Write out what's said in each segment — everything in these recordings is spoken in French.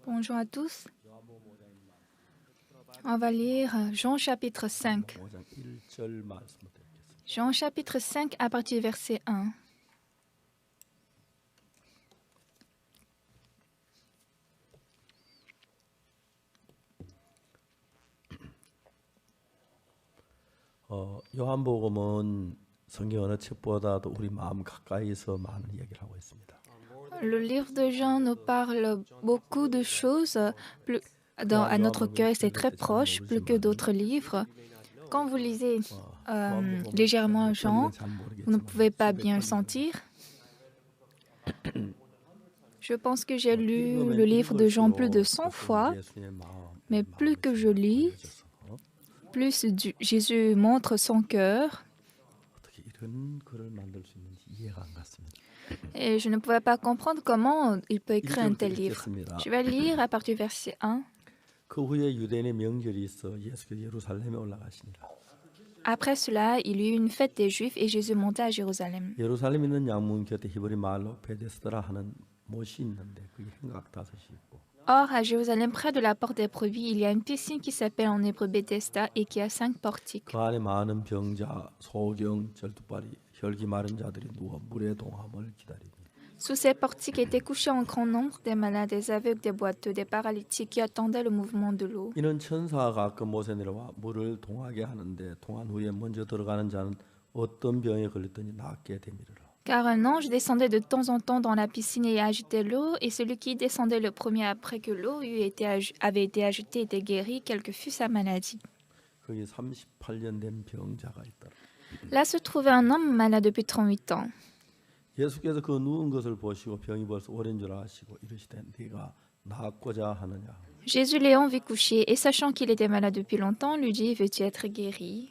Bonjour à tous. On va lire Jean chapitre 5.5장 1절 말씀부터 읽겠습니다. Jean chapitre 5 à partir du verset 1. 요한복음은 성경 어느 책보다도 우리 마음 가까이서 많은 얘기를 하고 있습니다. Le livre de Jean nous parle beaucoup de choses à notre cœur et c'est très proche, plus que d'autres livres. Quand vous lisez légèrement Jean, vous ne pouvez pas bien le sentir. Je pense que j'ai lu le livre de Jean plus de 100 fois, mais plus que je lis, plus Jésus montre son cœur. 어떻게 이런 글을 만들 수 있는지 이해가 안 갔습니다. Et je ne pouvais pas comprendre comment il peut écrire un tel livre. Je vais lire à partir du verset 1. 그 후에 유대인의 명절이 있어 예수께서 예루살렘에 올라가시니라. Après cela, il y eut une fête des Juifs et Jésus monta à Jérusalem. 예루살렘에 있는 양문 곁에 히브리 말로 베데스다라 하는 못이 있는데 그게 행각 다섯이 있고 Or, à Jérusalem, près de la porte des brebis, il y a une piscine qui s'appelle en hébreu Bethesda et qui a 5 portiques. 그 안에 많은 병자, 소경, 절두발이, 혈기 마른 자들이 누워 물의 동함을 기다리니 Sous ces portiques étaient couchés en grand nombre des malades, des aveugles, des boiteux, des paralytiques qui attendaient le mouvement de l'eau. 이는 천사가 가끔 못에 내려와 물을 동하게 하는데 동한 후에 먼저 들어가는 자는 어떤 병에 걸렸더니 낫게 되미르라. Car un ange descendait de temps en temps dans la piscine et agitait l'eau, et celui qui descendait le premier après que l'eau avait été ajoutée était guéri, quelle que fût sa maladie. 거기 38년 된 병자가 있더라. Là se trouvait un homme malade depuis 38 ans. 예수께서 그 누운 것을 보시고 병이 벌써 오랜 줄 아시고 이르시되 네가 낫고자 하느냐. Jésus l'ayant vu coucher et sachant qu'il était malade depuis longtemps, lui dit, veux-tu être guéri?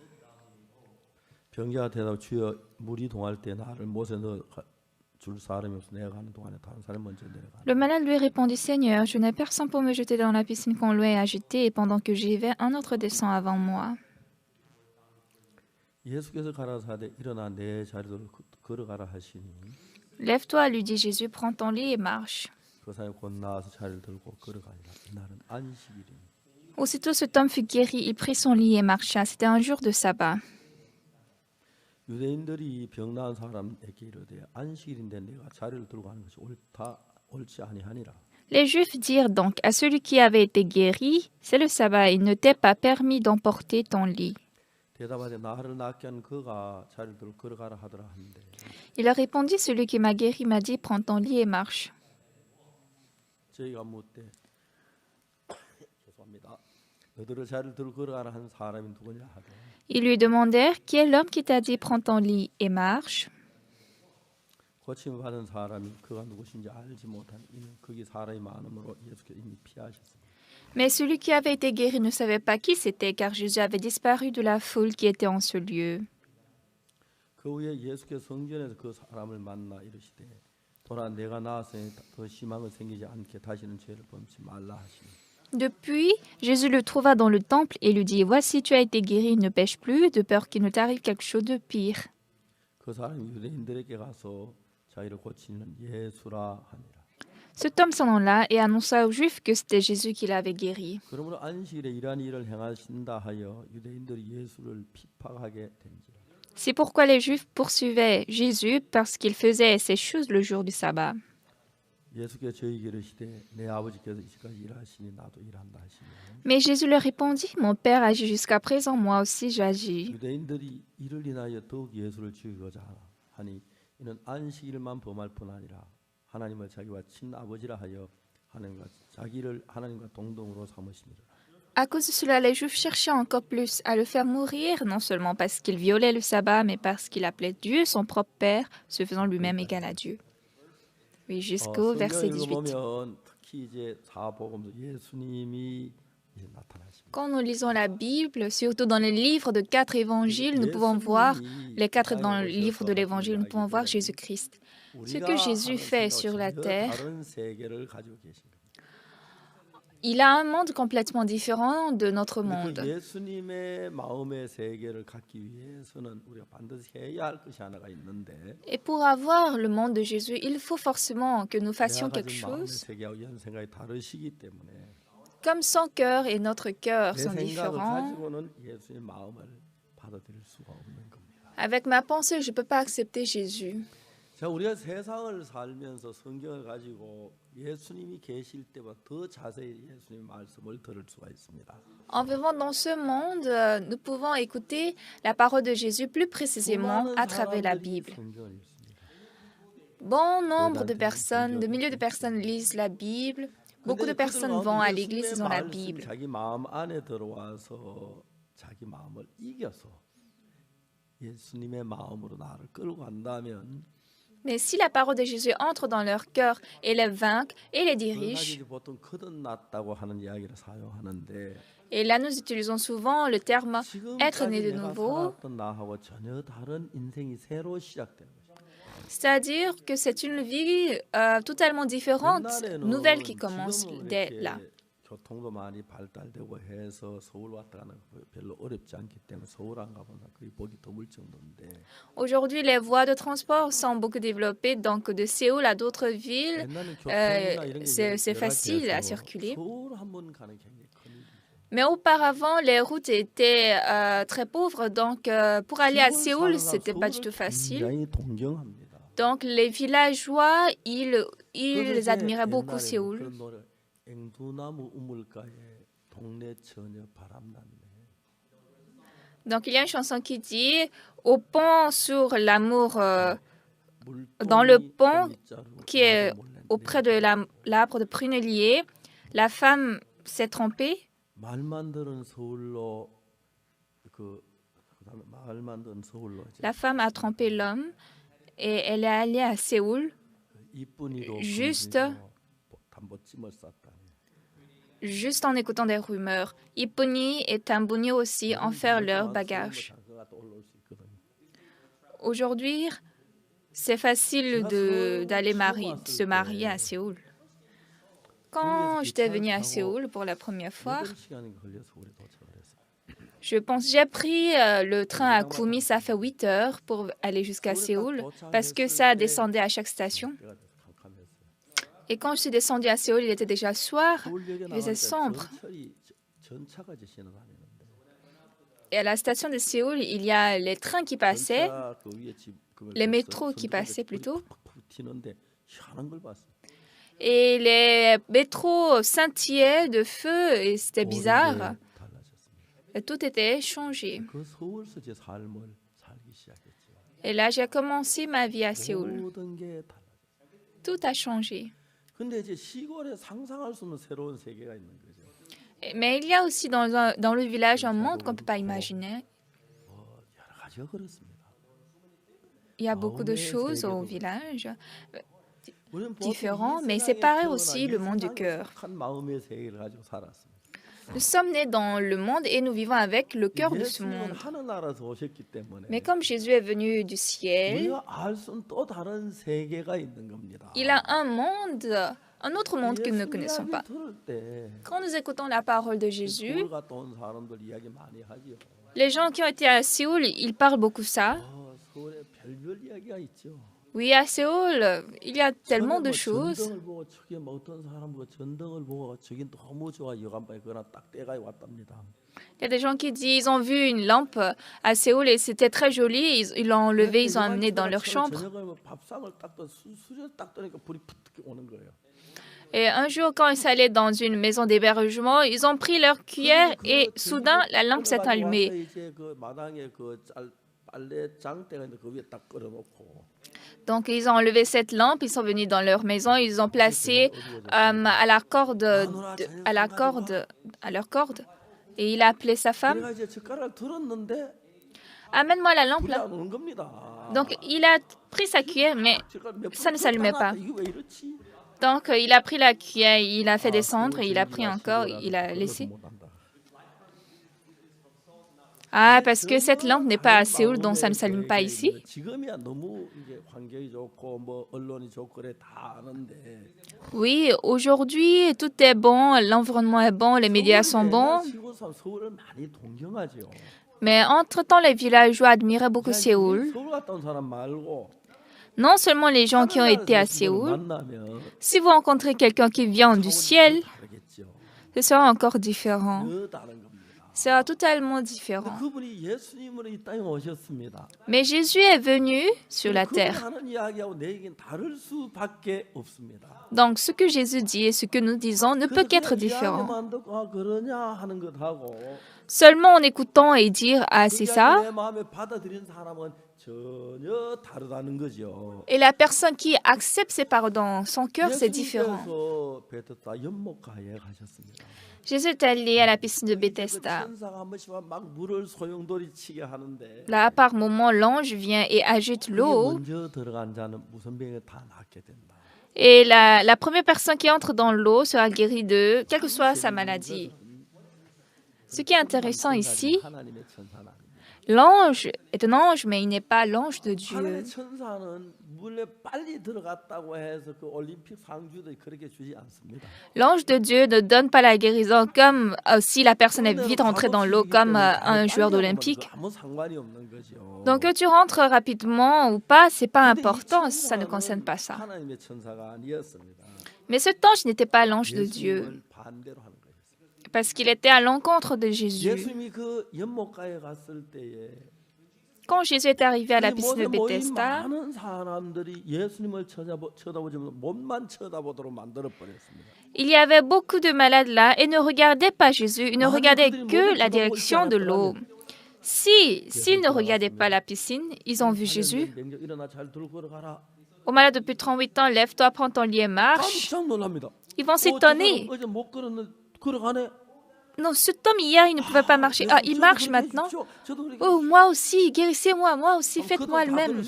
병자가 대답 주여 물이 동할 때 나를 못에 넣어 줄 사람이 없어 내가 가는 동안에 다른 사람이 먼저 내려가. Le malade lui répondit, Seigneur, je n'ai personne pour me jeter dans la piscine quand l'eau est agitée, et pendant que j'y vais, un autre descend avant moi. 예수께서 가라사대 일어나 내 자리로 걸어가라 하시니 Lève-toi, lui dit Jésus, prends ton lit et marche. 그 사람이 곧 나와서 자리를 들고 걸어가니라. 이날은 안식일이니. Aussitôt cet homme fut guéri, il prit son lit et marcha. C'était un jour de sabbat. 유대인들이 병 나은 사람에게 이르되 안식일인데 내가 자리를 들고 가는 것이 옳지 아니하니라. Les Juifs dirent donc à celui qui avait été guéri, c'est le sabbat, il ne t'est pas permis d'emporter ton lit. 대답하되 나를 낫게 한 그가 자리를 들고 걸어가라 하더라 하는데 Il leur répondit, celui qui m'a guéri m'a dit, prends ton lit et marche. 저희가 묻되 죄송합니다. 너희를 자리를 들고 걸어가라 한 사람이 누구냐 하되 Ils lui demandèrent, qui est l'homme qui t'a dit, prends ton lit et marche? 고침을 받은 사람이 그가 누구신지 알지 못한 이는 거기 사람이 많음으로 예수께서 이미 피하셨습니다. Mais celui qui avait été guéri ne savait pas qui c'était, car Jésus avait disparu de la foule qui était en ce lieu. 그 후에 예수께서 성전에서 그 사람을 만나 이르시되 돌아 내가 나았으니 더 심한 것 생기지 않게 다시는 죄를 범치 말라 하시니 Depuis, Jésus le trouva dans le temple et lui dit, voici, tu as été guéri, ne pêche plus, de peur qu'il ne t'arrive quelque chose de pire. 그 사람이 유대인들에게 가서 자기를 고치는 예수라 하니라. Cet homme s'en alla et annonça aux Juifs que c'était Jésus qui l'avait guéri. 그러므로 안식일에 이러한 일을 행하신다 하여 유대인들이 예수를 핍박하게 된지라. C'est pourquoi les Juifs poursuivaient Jésus parce qu'il faisait ces choses le jour du sabbat. 예수께서 저희에게 이르시되 내 아버지께서 이제까지 일하시니 나도 일한다 하시니 Mais Jésus leur répondit, mon Père agit jusqu'à présent, moi aussi j'agis. 유대인들이 이를 인하여 더욱 예수를 죽이고자 하니 이는 안식일만 범할 뿐 아니라 하나님을 자기와 친아버지라 하여 하나님과 동등으로 삼으시니라. À cause de cela, les Juifs cherchaient encore plus à le faire mourir, non seulement parce qu'il violait le sabbat, mais parce qu'il appelait Dieu son propre Père, se faisant lui-même égal à Dieu. Oui, jusqu'au verset 18. 보면 특히 이제 사복음서 예수님이 이제 나타나십니다. Quand nous lisons la Bible, surtout dans les livres de 4 évangiles, nous pouvons voir, les 4 dans le livre de l'évangile, nous pouvons voir Jésus-Christ. Ce que Jésus fait sur la terre, il a un monde complètement différent de notre 근데 그 monde. 예수님의 마음의 세계를 갖기 위해서는 우리가 반드시 해야 할 것이 하나가 있는데 Et pour avoir le monde de Jésus, il faut forcément que nous 내가 fassions quelque 가진 마음의 chose. 세계하고 연 생각이 다르시기 때문에 Comme son cœur et notre cœur 내 sont 생각을 différents, 가지고는 예수의 마음을 받아들일 수가 없는 겁니다. avec ma pensée, je ne peux pas accepter Jésus. 자, 우리가 세상을 살면서 성경을 가지고 예수님이 계실 때보다 더 자세히 예수님의 말씀을 들을 수가 있습니다. En vivant dans ce monde, nous pouvons écouter la parole de Jésus plus précisément 수많은 à travers la 사람들이 Bible. 성경을 읽습니다. Bon nombre de personnes, de milliers de personnes lisent la Bible. Beaucoup de 근데 그들 personnes 가운데 vont à 예수님의 l'église, ils ont la 말씀이 Bible. 자기 마음 안에 들어와서 자기 마음을 이겨서 예수님의 마음으로 나를 끌고 간다면 Mais si la parole de Jésus entre dans leur cœur et les vainque et les 그걸 dirige, 가지고 보통 거듭났다고 하는 이야기를 사용하는데 et là nous utilisons souvent le terme être né 지금까지 de 내가 nouveau, 살았던 나하고 전혀 다른 인생이 새로 시작되는 것이죠. c'est-à-dire que c'est une vie totalement différente, nouvelle qui commence 지금은 dès 이렇게 là. 교통도 많이 발달되고 해서 서울 왔다 가는 거 별로 어렵지 않기 때문에 서울 안 가보면 거의 보기 드물 정도인데 Aujourd'hui, les voies de transport sont beaucoup développées, donc de Séoul à d'autres villes, 옛날에는 교통이나 이런 게 c'est facile à 열악해서 circuler. 서울 한 번 가는 게 굉장히 큰 일이죠. Mais auparavant, les routes étaient très pauvres, donc pour aller à Séoul, c'était pas du tout facile. 굉장히 동경합니다. Donc les villageois, ils 그래서 이제 admiraient beaucoup 옛날에는 Séoul. 그런 노래 앵두나무 우물가에 동네 처녀 바람났네. Donc il y a une chanson qui dit au pont sur l'amour, dans le pont qui est auprès de l'arbre de prunellier, la femme s'est trompée. 말만 들은 서울로 그다음에 말만 들은 서울로 이제 La femme a trompé l'homme et elle est allée à Séoul 이쁜이로 juste 담보찜을 쌌다니. juste en écoutant des rumeurs. Iponi et Tambuni aussi en faire leur bagage. Aujourd'hui, c'est facile d'aller se marier à Séoul. Quand j'étais venue à Séoul pour la première fois, 8시간이 걸려서 우리 도착을 했어요. je pense j'ai pris le train à Kumi, ça fait 8 heures pour aller jusqu'à Séoul parce que ça descendait à chaque station. 때가 돼서 캄캄했어요. Et quand je suis descendue à Séoul, il était déjà soir, 서울역에 il faisait 나갈 때 sombre. 전차가 이제 지나다니는데 Et à la station de Séoul, il y a les trains qui passaient, 전차 그 위에 그걸 les 그 métros qui 선두가 passaient 불이 plutôt, 팍팍 튀는데 희한한 걸 봤어요. et les métros scintillaient de feu, et c'était bizarre. 모든 게 달라졌습니다. Et tout était changé. 그 서울서 제 삶을 살기 시작했죠. Et là, j'ai commencé ma vie à Séoul. 모든 게 달라졌어요. Tout a changé. 근데 이제 시골에 상상할 수 없는 새로운 세계가 있는 거죠. Mais il y a aussi dans le village un monde qu'on ne peut pas imaginer. 여러 가지가 그렇습니다. Il y a beaucoup de choses au village 우리는 différents, 보통 이 mais c'est 세상에 pareil 태어나 aussi 이 le monde du 세상에 cœur. 속한 마음의 세계를 가지고 살았습니다. Nous sommes nés dans le monde et nous vivons avec le cœur de ce 예수님은 monde. 하늘나라에서 오셨기 때문에 Mais comme Jésus est venu du ciel, 우리가 알 수 없는 또 다른 세계가 있는 겁니다. il a un autre monde que nous ne 예수 connaissons 이야기 pas. 들을 때 Quand nous écoutons la parole de Jésus, 서울 갔다 온 사람들 이야기 많이 하죠. les gens qui ont été à Séoul, ils parlent beaucoup ça. 서울에 별별 이야기가 있죠. Oui, à Séoul, il y a tellement de 뭐 choses. 전등을 보고 저기 뭐 어떤 사람 보고 전등을 보고 저기 너무 좋아 여간방에 그러나 딱 때가 왔답니다. Il y a des gens qui disent ils ont vu une lampe à Séoul et c'était très joli. Ils l'ont enlevée, ils l'ont amenée dans leur chambre. 저녁을 밥상을 딱 수저 딱 뜨니까 불이 푸득 오는 거예요. Et un jour, quand ils allaient dans une maison d'hébergement, ils ont pris leur cuillère et soudain, la lampe s'est allumée. 이제 그 마당에 그 빨래 장대가 있는데 그 위에 딱 걸어놓고 Donc, ils ont enlevé cette lampe, ils sont venus dans leur maison, ils ont placé à leur corde, et il a appelé sa femme. 내가 이제 젓가락을 들었는데 Amène-moi la lampe 불이 là. 안 오는 겁니다. Donc, il a pris sa cuillère, mais ça ne s'allumait pas. 이게 왜 이렇지? Donc, il a pris la cuillère, il a fait descendre, et il a pris encore, il a laissé. Ah, parce que cette lampe n'est pas à Séoul, donc ça ne s'allume pas ici. 지금이야 너무 이게 환경이 좋고 뭐 언론이 좋고 그래 다 아는데 Oui, aujourd'hui, tout est bon, l'environnement est bon, les médias sont 서울은 옛날 bons. 시골 사람 서울을 많이 동경하죠. Mais entre-temps, les villageois admiraient beaucoup 자, 이제 우리 Séoul. 서울 갔다 온 사람 말고 Non seulement les gens qui ont été à 하늘나라에서 오신 분을 Séoul, 만나면 si vous rencontrez quelqu'un qui vient du 차원이 ciel, 더 다르겠죠. ce sera encore différent. 더 다른 겁니다. Ce sera totalement 근데 différent. 그분이 예수님으로 이 땅에 오셨습니다. Mais Jésus est venu sur la 그분이 terre. 하는 이야기하고 내 얘기는 다를 수밖에 없습니다. Donc, ce que Jésus dit et ce que nous disons ne peut 그래서 qu'être 그냥 différent. 이야기만 듣고 아 그러냐 하는 것하고 Seulement en écoutant et dire « Ah, 그 c'est 이야기 ça 내 마음에 받아들인 사람은 전혀 다르다는 거죠. ». Et la personne qui accepte ses paroles dans son cœur, c'est différent. 예수님께서 베드스다 연못가에 가셨습니다. Jésus est allé à la piscine de 그 Bethesda. 천사가 한 번씩 막 물을 소용돌이 치게 하는데 Là, par moment, l'ange vient et agite 그게 l'eau. 먼저 들어간 자는 무슨 병에 다 낫게 된다. Et la première personne qui entre dans l'eau sera guérie de quelle que soit sa maladie. Ce qui est intéressant ici, 하나님의 천사는 아닙니다. l'ange est un ange, mais il n'est pas l'ange de Dieu. 하나님의 천사는 물에 빨리 들어갔다고 해서 그 올림픽 상주도 그렇게 주지 않습니다. L'ange de Dieu ne donne pas la guérison comme si la personne est vite rentrée dans l'eau comme un joueur d'Olympique. 아무 상관이 없는 거죠. Donc que tu rentres rapidement ou pas, c'est pas 근데 이 important, ça ne 천사는 concerne pas ça. 하나님의 천사가 아니었습니다. Mais cet ange n'était pas l'ange de Dieu, 예수님을 반대로 하는 거예요. parce qu'il était à l'encontre de Jésus. 예수님이 그 연못가에 갔을 때에 Quand Jésus est arrivé à la 이 piscine de 모든 모인 Bethesda, 많은 사람들이 예수님을 쳐다보지 못하고 몸만 쳐다보도록 만들어 버렸습니다. il y avait beaucoup de malades là et ne regardaient pas Jésus, ils ne regardaient que la direction de l'eau. S'ils ne regardaient pas la piscine, ils ont vu Jésus. 명령 일어나 잘 들고 걸어가라. Au malade depuis 38 ans, lève-toi, prends ton lit et marche. 깜짝 놀랍니다. Ils vont s'étonner. 어제 못 걸어가네. Non, cet homme hier, il ne pouvait pas marcher. Ah, il marche maintenant. Oh, moi aussi, guérissez-moi, moi aussi, faites-moi le même.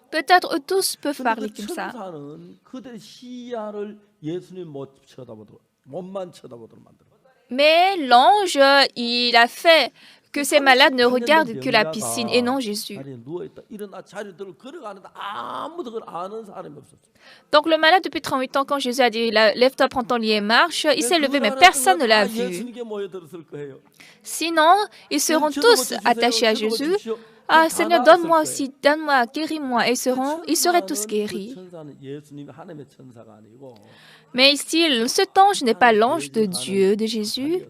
Peut-être eux tous peuvent parler comme ça. 천사는 그들의 시야를 예수님 못 쳐다보도록 몸만 쳐다보도록 만들어. Mais l'ange, il a fait que ces malades ne regardent que la piscine et non Jésus. 자리에 누워 있다. 일어나 자리에 들어 걸어가는데 아무도 그걸 아는 사람이 없었어. Donc le malade depuis 38 ans, quand Jésus a dit lève-toi, prends ton lit et marche, il s'est levé, mais personne ne l'a vu. 예수님께 모여들었을 거예요. Sinon, ils seront tous attachés à Jésus. Ah, Seigneur, donne-moi aussi, donne-moi, guéris-moi. Et ils seraient tous guéris. 천사는 예수님 하나님의 천사가 아니고 Mais ici, cet ange n'est pas l'ange de Dieu, de Jésus.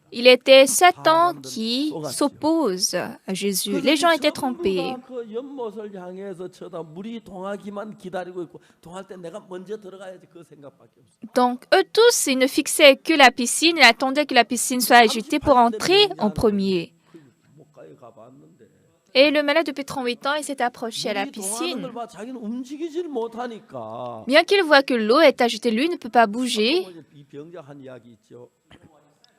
Il était Satan qui s'oppose à Jésus. Les gens étaient trompés. 그 연못을 향해서 쳐다 물이 동하기만 기다리고 있고 동할 때 내가 먼저 들어가야지 그 생각밖에 없어. Donc, eux tous, ils ne fixaient que la piscine et attendaient que la piscine soit agitée pour entrer en premier. 목가에 가봤는데 Et le malade depuis 38 ans, il s'est approché à la 물이 동하는 piscine. 걸 봐 자기는 움직이질 못하니까. Bien qu'il voit que l'eau est agitée, lui ne peut pas bouger. 이 병자 한 이야기 있죠.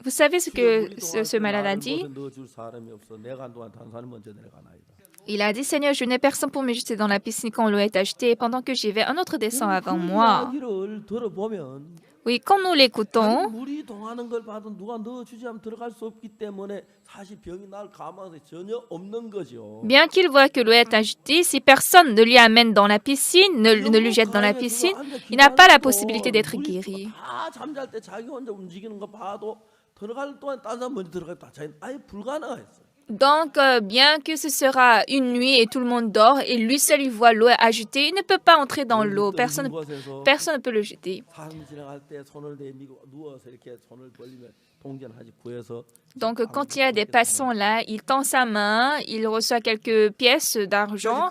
Vous savez ce que ce malade a dit? 넣어줄 사람이 없어. 내가 한동안 다른 사람이 먼저 내려가나이다. Il a dit, Seigneur, je n'ai personne pour me jeter dans la piscine quand l'eau est agitée. Et pendant que j'y vais, un autre descend avant moi. 이야기를 들어보면 Oui, quand nous l'écoutons, 물이 동하는 걸 봐도 누가 넣어주지 않으면 들어갈 수 없기 때문에 사실 병이 날 가망이 전혀 없는 거죠. bien qu'il voit que l'eau est agitée, si personne ne lui amène dans la piscine, ne lui jette dans la piscine, il n'a pas la possibilité d'être guéri. 다 잠잘 때 자기 혼자 움직이는 거 봐도 들어갈 동안 딴 사람 먼저 들어갔다. 자기는 아예 불가능했어요. Donc, bien que ce sera une nuit et tout le monde dort, et lui seul il voit l'eau agitée, il ne peut pas entrer dans l'eau. Personne ne peut le jeter. 사람 지나갈 때 손을 대미고 누워서 이렇게 손을 벌리면 동전하지 구해서 Donc, quand il y a des passants là, il tend sa main, il reçoit quelques pièces d'argent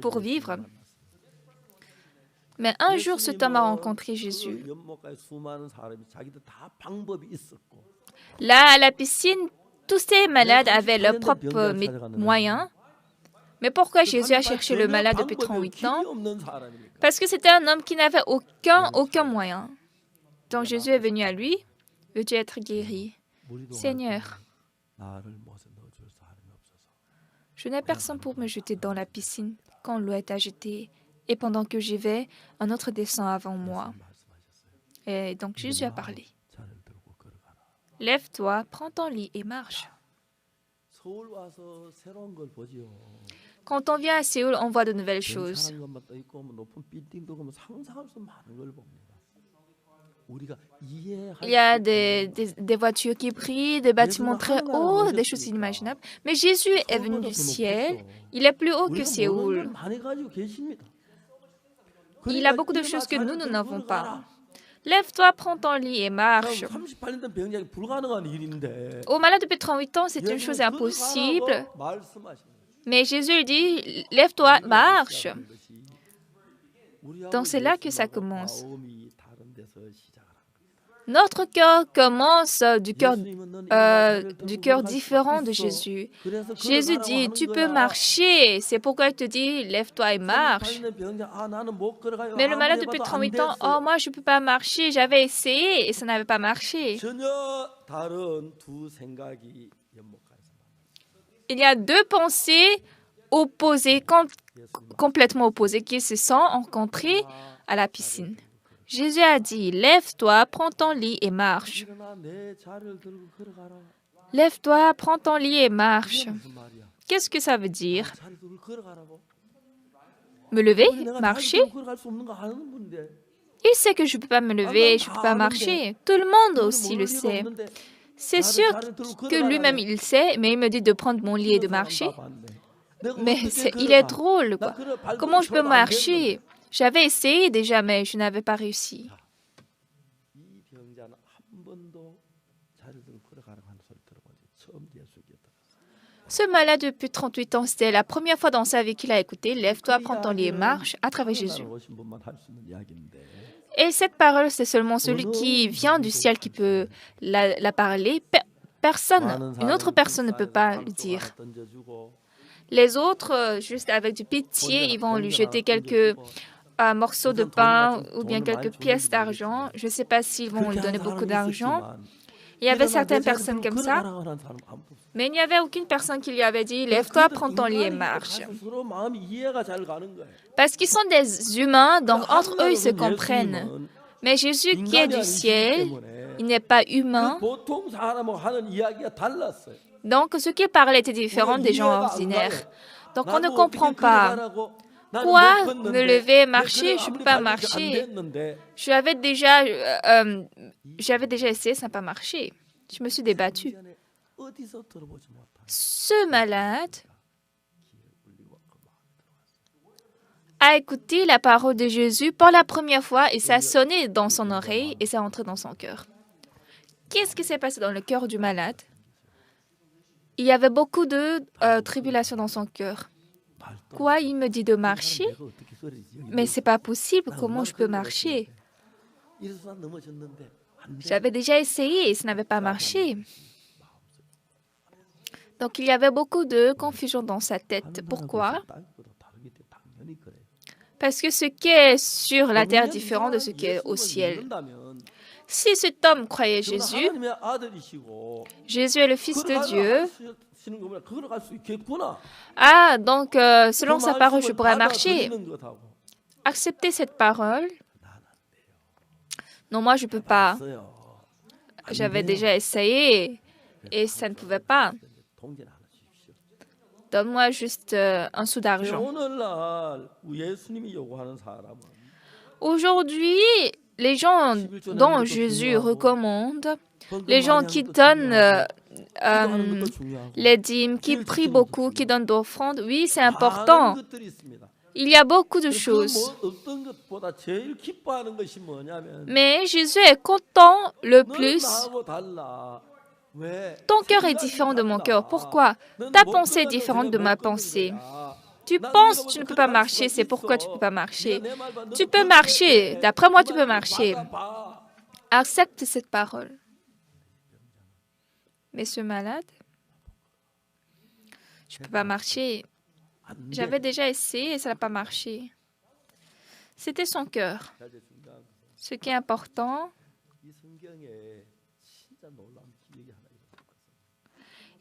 pour vivre. Mais un jour, cet homme a rencontré Jésus. Là, à la piscine, tous ces malades avaient leurs propres moyens. Mais pourquoi Jésus a cherché le malade depuis 38 ans? Parce que c'était un homme qui n'avait aucun moyen. Donc Jésus est venu à lui. Veux-tu être guéri? Seigneur, je n'ai personne pour me jeter dans la piscine quand l'eau est agitée. Et pendant que j'y vais, un autre descend avant moi. Et donc Jésus a parlé. Lève-toi, prends ton lit et marche. 서울 와서 새로운 걸 보지요. Quand on vient à Séoul, on voit de nouvelles choses. 괜찮은 것만 떠 있고 뭐 높은 빌딩도 뭐 상상할 수 많은 걸 봅니다. 우리가 이해할 Il y a 수 des voitures qui brillent, des bâtiments très hauts, des choses inimaginables. Mais Jésus est venu du ciel. Il est plus haut que 우리가 모르는 걸 Séoul. 많이 가지고 계십니다. Il a beaucoup de choses que nous, nous n'avons pas. Lève-toi, prends ton lit et marche. 38년 된 병장이 불가능한 일인데 Au malade depuis 38 ans, c'est une chose impossible. Mais Jésus lui dit, lève-toi, marche. Donc c'est là que ça commence. Notre cœur commence du cœur différent de Jésus. Jésus dit, tu peux marcher. C'est pourquoi il te dit, lève-toi et marche. Mais le malade depuis 38 ans, oh, moi, je ne peux pas marcher. J'avais essayé et ça n'avait pas marché. Il y a deux pensées opposées, complètement opposées, qui se sont rencontrées à la piscine. Jésus a dit, lève-toi, prends ton lit et marche. Lève-toi, prends ton lit et marche. Qu'est-ce que ça veut dire? Me lever, marcher? Il sait que je ne peux pas me lever, je ne peux pas marcher. Tout le monde aussi le sait. C'est sûr que lui-même il sait, mais il me dit de prendre mon lit et de marcher. Mais il est drôle, quoi. Comment je peux marcher? J'avais essayé déjà, mais je n'avais pas réussi. Ce malade depuis 38 ans, c'était la première fois dans sa vie qu'il a écouté « Lève-toi, prends ton lit et marche » à travers Jésus. Et cette parole, c'est seulement celui qui vient du ciel qui peut la parler. Une autre personne ne peut pas le dire. Les autres, juste avec du pitié, ils vont lui jeter quelques morceaux de pain ou bien quelques pièces d'argent. Je ne sais pas s'ils vont lui donner beaucoup d'argent. Il y avait certaines personnes comme ça, mais il n'y avait aucune personne qui lui avait dit « Lève-toi, prends ton lit et marche ». Parce qu'ils sont des humains, donc entre eux, ils se comprennent. Mais Jésus qui est du ciel, il n'est pas humain. Donc ce qu'il parlait était différent des gens ordinaires. Donc on ne comprend pas. Quoi? Me lever, marcher? Je ne peux pas marcher. J'avais déjà essayé, ça n'a pas marché. Je me suis débattue. Ce malade a écouté la parole de Jésus pour la première fois et ça a sonné dans son oreille et ça a entré dans son cœur. Qu'est-ce qui s'est passé dans le cœur du malade? Il y avait beaucoup de tribulations dans son cœur. Quoi, il me dit de marcher? Mais c'est pas possible, comment je peux marcher? J'avais déjà essayé et ça n'avait pas marché. Donc il y avait beaucoup de confusion dans sa tête. Pourquoi? Parce que ce qui est sur la terre est différent de ce qui est au ciel. Si cet homme croyait Jésus, Jésus est le Fils de Dieu. Ah, donc selon sa parole, je pourrais marcher. Accepter cette parole. Non, moi, je ne peux pas. J'avais déjà essayé et ça ne pouvait pas. Donne-moi juste un sou d'argent. Aujourd'hui, les gens dont Jésus recommande, les gens qui donnent les dîmes, qui prient beaucoup, qui donnent d'offrandes, oui, c'est important. Il y a beaucoup de choses. Mais Jésus est content le plus. Ton cœur est différent de mon cœur. Pourquoi? Ta pensée est différente de ma pensée. Tu penses que tu ne peux pas marcher, c'est pourquoi tu ne peux pas marcher. Tu peux marcher. D'après moi, tu peux marcher. Accepte cette parole. Mais ce malade, je ne peux pas marcher. J'avais déjà essayé et ça n'a pas marché. C'était son cœur. Ce qui est important,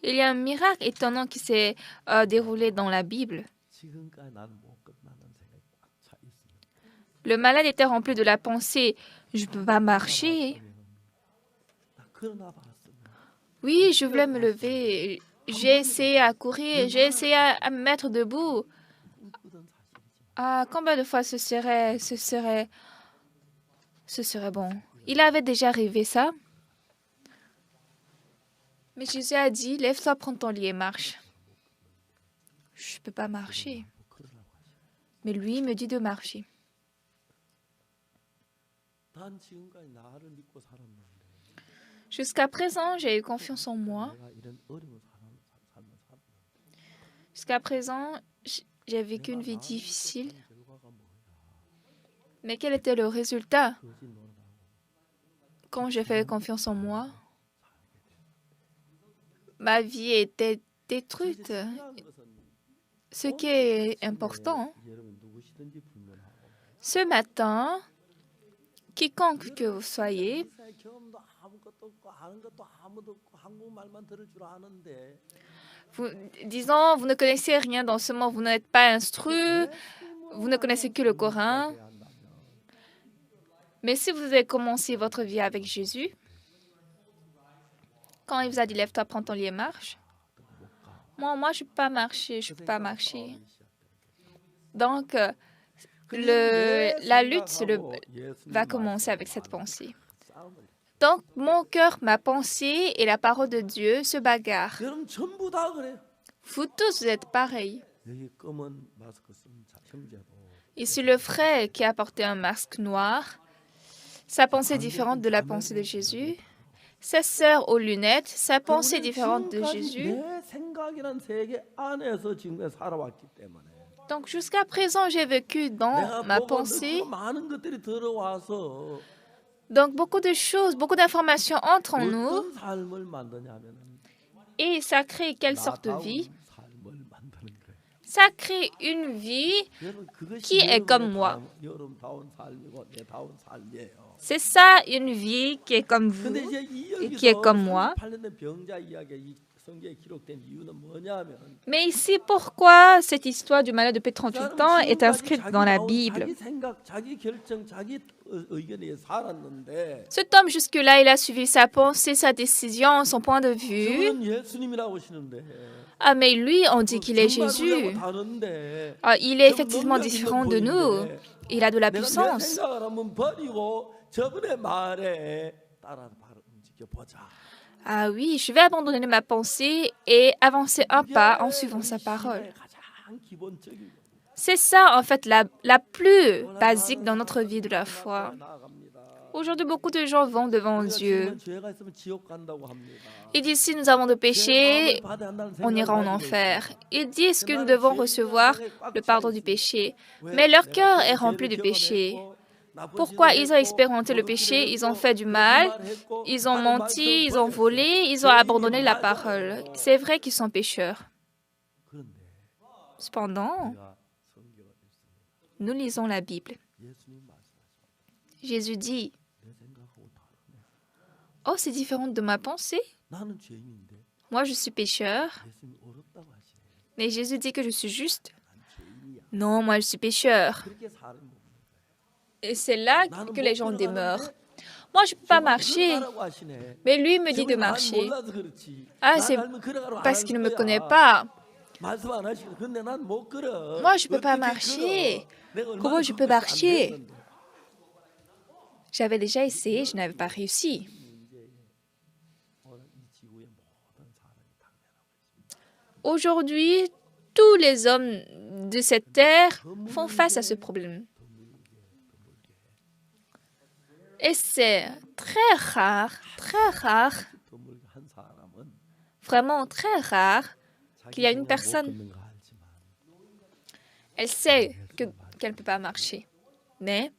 il y a un miracle étonnant qui s'est déroulé dans la Bible. Le malade était rempli de la pensée, je ne peux pas marcher. Oui, je voulais me lever, j'ai essayé à courir, j'ai essayé à me mettre debout. 꿈꾸던 사실이지만 Ah, combien de fois ce serait bon. Il avait déjà rêvé ça. Mais Jésus a dit, lève-toi, prends ton lit et marche. Je ne peux pas marcher. 뭐 걸으라고 하시. Mais lui me dit de marcher. 난 지금까지 나를 믿고 살았는데 Jusqu'à présent, j'ai eu confiance en moi. 내가 이런 어려운 삶을 살았는데 Jusqu'à présent, j'ai vécu une vie difficile. 결과가 뭐야? Mais quel était le résultat 거짓 노릇하고 quand j'ai fait confiance en moi? Ma vie était détruite. 중요한 것은 Ce qui est important, 여러분 누구시든지 불문하고 ce matin, quiconque que vous soyez, 세상에 경험도 아무것도 없고 아는 것도 아무도 없고 한국말만 들을 줄 아는데 disons, vous ne connaissez rien dans ce monde, vous n'êtes pas instruit, vous ne connaissez que le Coran. 돼야 한다면 Mais si vous avez commencé votre vie avec Jésus, quand il vous a dit lève-toi, prends ton lit et marche, moi, je ne peux pas marcher, je peux pas marcher. Donc, la lutte va commencer avec cette pensée. Donc, mon cœur, ma pensée et la parole de Dieu se bagarrent. 여러분 전부 다 그래. Vous tous, vous êtes pareils. 여기 검은 마스크 쓴 형제도 Ici, le frère qui a porté un masque noir, sa pensée est différente de la pensée de Jésus. Sa sœur aux lunettes, sa pensée est différente de Jésus. 내 생각이란 세계 안에서 지금 살아왔기 때문에 Donc, jusqu'à présent, j'ai vécu dans 내가 ma 보고 pensée. 듣고 많은 것들이 들어와서 Donc, beaucoup de choses, beaucoup d'informations entrent en nous 어떤 삶을 만드냐면은 et ça crée quelle sorte de vie? 삶을 만드는 거예요. Ça crée une vie 여러분 그것이 qui est comme moi. 여러분다운 삶이고 내다운 삶이에요. C'est ça, une vie qui est comme vous. 근데 이제 이 et qui est 여기서 comme moi. 38년 병자 이야기가 이 성경에 기록된 이유는 뭐냐면 Mais ici, pourquoi cette histoire du malade de 38 ans est inscrite dans la Bible? 자기 생각, 자기 결정, 자기 의견에 살았는데 Cet homme, jusque-là, il a suivi sa pensée, sa décision, son point de vue. 저는 예수님이라고 하시는데 Ah, mais lui, on dit qu'il est Jésus. 다른데 Ah, il est effectivement différent de nous. Il a de la 내가 내 puissance. 생각을 한번 버리고 저분의 말에 따라 움직여 보자. Ah oui, je vais abandonner ma pensée et avancer un pas en suivant sa parole. 가장 기본적인 C'est ça, en fait, la plus basique dans notre vie de la foi. 나아갑니다. Aujourd'hui, beaucoup de gens vont devant Dieu. 죄가 있으면 지옥 간다고 합니다. Ils disent, si nous avons de péchés, on ira en enfer. Ils disent que nous devons recevoir le pardon du péché. Mais leur cœur est rempli de péché. Pourquoi ils ont expérimenté le péché? Ils ont fait du mal, ils ont menti, ils ont volé, ils ont abandonné la parole. C'est vrai qu'ils sont pécheurs. 그런데 Cependant, 내가 성경을 읽습니다. nous lisons la Bible. 예수님 말씀하십니다. Jésus dit, 내 생각하고 다르네. oh, c'est différent de ma pensée. 나는 죄인인데 Moi, je suis pécheur. 예수님 어렵다고 하시네. Mais Jésus dit que je suis juste. 난 죄인이야. Non, moi, je suis pécheur. 그렇게 사는 거. Et c'est là que les gens demeurent. Moi, je ne peux pas marcher. Mais lui me dit de marcher. Ah, c'est parce qu'il ne me connaît pas. Moi, je ne peux pas marcher. Comment je peux marcher? J'avais déjà essayé, je n'avais pas réussi. Aujourd'hui, tous les hommes de cette terre font face à ce problème. Et c'est très rare, vraiment très rare qu'il y a une personne, elle sait qu'elle ne peut pas marcher. Mais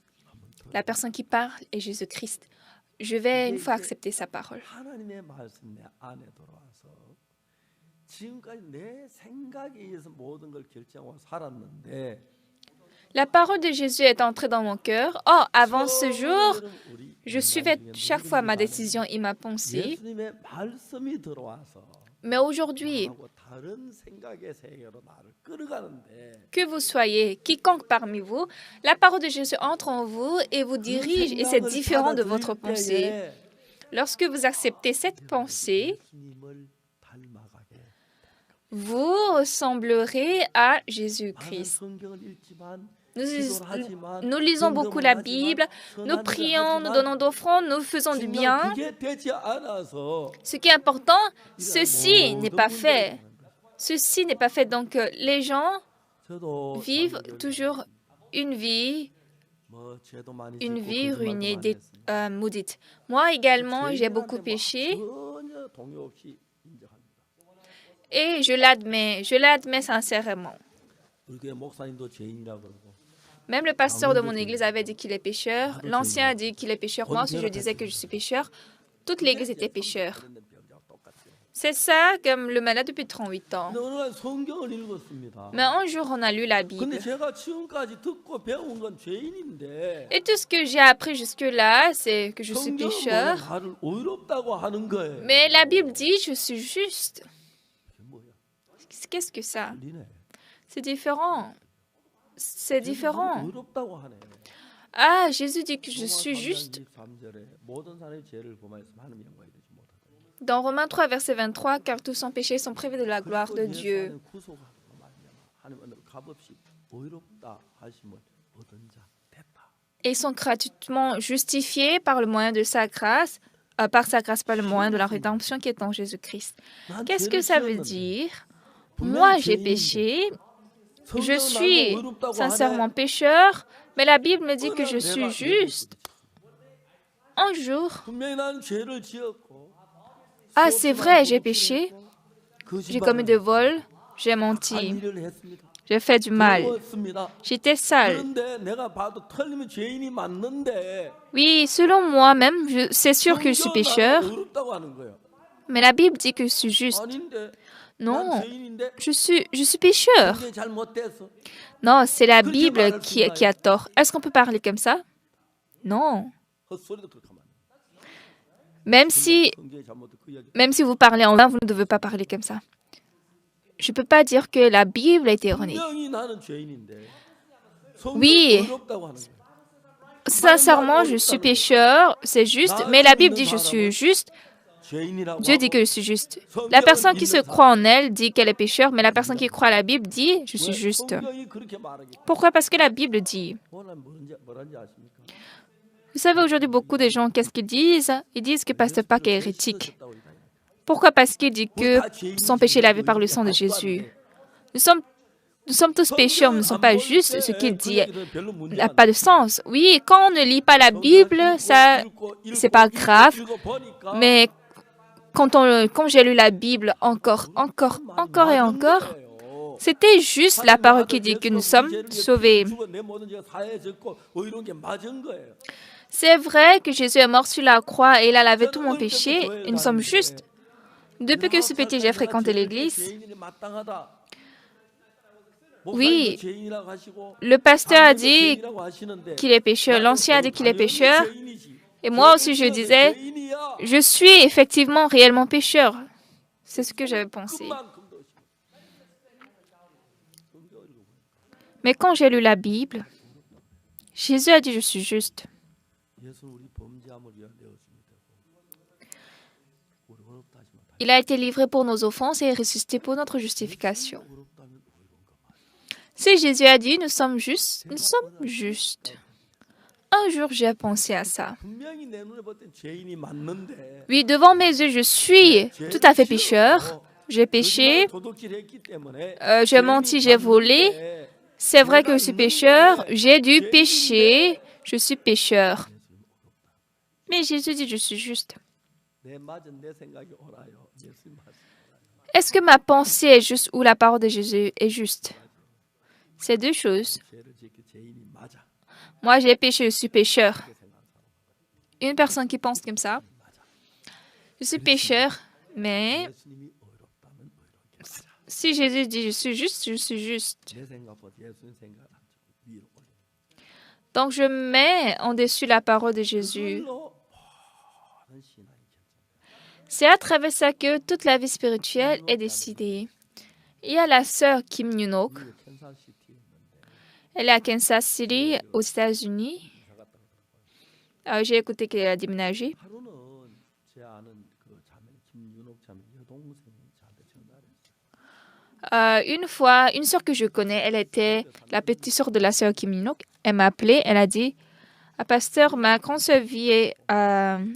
la personne qui parle est Jésus-Christ. Je vais une fois accepter sa parole. 하나님의 말씀 내 안에 들어와서 지금까지 내 생각에 의해서 모든 걸 결정하고 살았는데 La parole de Jésus est entrée dans mon cœur. Oh, avant ce jour, je suivais chaque fois ma décision et ma pensée. 예수님의 말씀이 들어와서 Mais aujourd'hui, 하고 다른 생각의 세계로 나를 끌어가는데 que vous soyez, quiconque parmi vous, la parole de Jésus entre en vous et vous dirige et c'est différent de votre pensée. Lorsque vous acceptez cette pensée, 예수님을 닮아가게 vous ressemblerez à 많은 Jésus-Christ. 성경을 읽지만 Nous, 기도를 하지만 nous lisons beaucoup la Bible, nous 선한 일을 prions, nous 하지만 donnons d'offrandes, nous faisons du 중요한 bien. 그게 되지 않아서 Ce qui est important, 이런 ceci n'est 모든 pas 문제를 fait. 당하는 거예요. Ceci n'est pas fait. Donc, les gens 저도 vivent 참 toujours une vie 뭐 죄도 많이 une 짓고 vie 거짓말도 ruinée, 많이 했습니다. maudite. Moi également, j'ai beaucoup 죄인한테 뭐 péché 전혀 동요 없이 인정합니다. et je l'admets sincèrement. 우리 교회 목사님도 죄인이라고 그러고 Même le pasteur de mon église avait dit qu'il est pécheur. L'ancien a dit qu'il est pécheur. Moi aussi, je disais que je suis pécheur. Toute l'église était pécheur. 그런 병자와 똑같아요. C'est ça comme le malade depuis 38 ans. 근데 어느 날 성경을 읽었습니다. Mais un jour, on a lu la Bible. 근데 제가 지금까지 듣고 배운 건 죄인인데 Et tout ce que j'ai appris jusque-là, c'est que je suis 성경은 뭐 pécheur. 나를 의롭다고 하는 거예요. Mais la Bible dit je suis juste. 그게 뭐야? Qu'est-ce que ça? 틀리네. C'est différent. C'est différent. 의롭다고 하네. Ah, Jésus dit que je 로마 suis 3장 juste. 23절에 모든 사람이 죄를 범하였으면 하나님 영광이 되지 못하다. Dans Romains 3, verset 23, car tous sans péché sont privés de la gloire de Dieu. 구속하고 말미암아 하나님은 값없이 의롭다 하심을 얻은 자 됐다. Et ils sont gratuitement justifiés par le moyen de sa grâce, par sa grâce, par le moyen de la rédemption qui est en Jésus-Christ. 난 Qu'est-ce que 죄를 ça veut 지었는데 dire? 분명히 Moi, j'ai 죄인인데 péché, je 성경은 suis 나를 의롭다고 sincèrement 하네. pécheur, mais la Bible me dit que 어느 je suis 내가 juste. Un jour, 분명히 난 죄를 지었고 ah, c'est vrai, j'ai péché, j'ai commis 거짓말을 des vols, j'ai menti, 일을 했습니다. j'ai fait du mal, 더러웠습니다. j'étais sale. 그런데 내가 봐도 틀리면 죄인이 맞는데 Oui, selon moi-même, c'est sûr que je suis 성경은 나를 pécheur, 의롭다고 하는 거예요. mais la Bible dit que je suis juste. 아닌데 Non, 난 죄인인데 je suis pécheur. 성경이 잘못됐어. Non, c'est la Bible qui a tort. Est-ce qu'on peut parler comme ça? Non. 헛소리도 그렇게 하면 안 돼. Même si, 성경이 잘못된 그 이야기. même si vous parlez en vain, vous ne devez pas parler comme ça. Je ne peux pas dire que la Bible est erronée. 분명히 나는 죄인인데 성경은 Oui. 의롭다고 하는 거예요. Sincèrement, je suis pécheur, c'est juste, mais la Bible dit je suis juste. 죄인이라고 Dieu dit 하고 que je suis juste. La personne qui se croit en elle dit qu'elle est pécheur, mais la personne qui croit à la Bible dit je suis 왜 juste. 성경이 그렇게 말하기 Pourquoi? Parce que la Bible dit. 뭐란 뭐란지 아십니까? Vous savez, aujourd'hui, beaucoup de gens, qu'est-ce qu'ils disent? Ils disent que Pasteur Park est hérétique. 씻으셨다고 이거예요. Pourquoi? Parce qu'il dit que son péché est lavé par le sang de Jésus. Nous sommes tous pécheurs, nous ne sommes pas justes. Ce qu'il dit n'a pas de sens. Oui, quand on ne lit pas la Bible, ça, c'est pas grave. Mais quand j'ai lu la Bible encore et encore, c'était juste la parole qui dit que nous sommes sauvés. C'est vrai que Jésus est mort sur la croix et il a lavé tout mon péché et nous sommes justes. Depuis que ce petit j'ai fréquenté l'église, oui, le pasteur a dit qu'il est pécheur, l'ancien a dit qu'il est pécheur, et moi aussi je disais, je suis effectivement réellement pécheur. C'est ce que j'avais pensé. Mais quand j'ai lu la Bible, Jésus a dit je suis juste. Il a été livré pour nos offenses et ressuscité pour notre justification. Si Jésus a dit nous sommes justes, nous sommes justes. Un jour, j'ai pensé à ça. Oui, devant mes yeux, je suis tout à fait pécheur. J'ai péché, j'ai menti, j'ai volé. C'est vrai que je suis pécheur, j'ai dû pécher, je suis pécheur. Mais Jésus dit je suis juste. Est-ce que ma pensée est juste ou la parole de Jésus est juste? C'est deux choses. Moi, j'ai péché, je suis pécheur. Une personne qui pense comme ça, je suis pécheur, mais si Jésus dit je suis juste, je suis juste. Donc, je mets en dessus la parole de Jésus. C'est à travers ça que toute la vie spirituelle est décidée. Il y a la sœur Kim Yoon-ok. Elle est à Kansas City, aux États-Unis. J'ai écouté qu'elle a déménagé. Une fois, une sœur que je connais, elle était la petite sœur de la sœur Kim Il-sung. Elle m'a appelée, elle a dit, ah, pasteur, ma grande sœur vit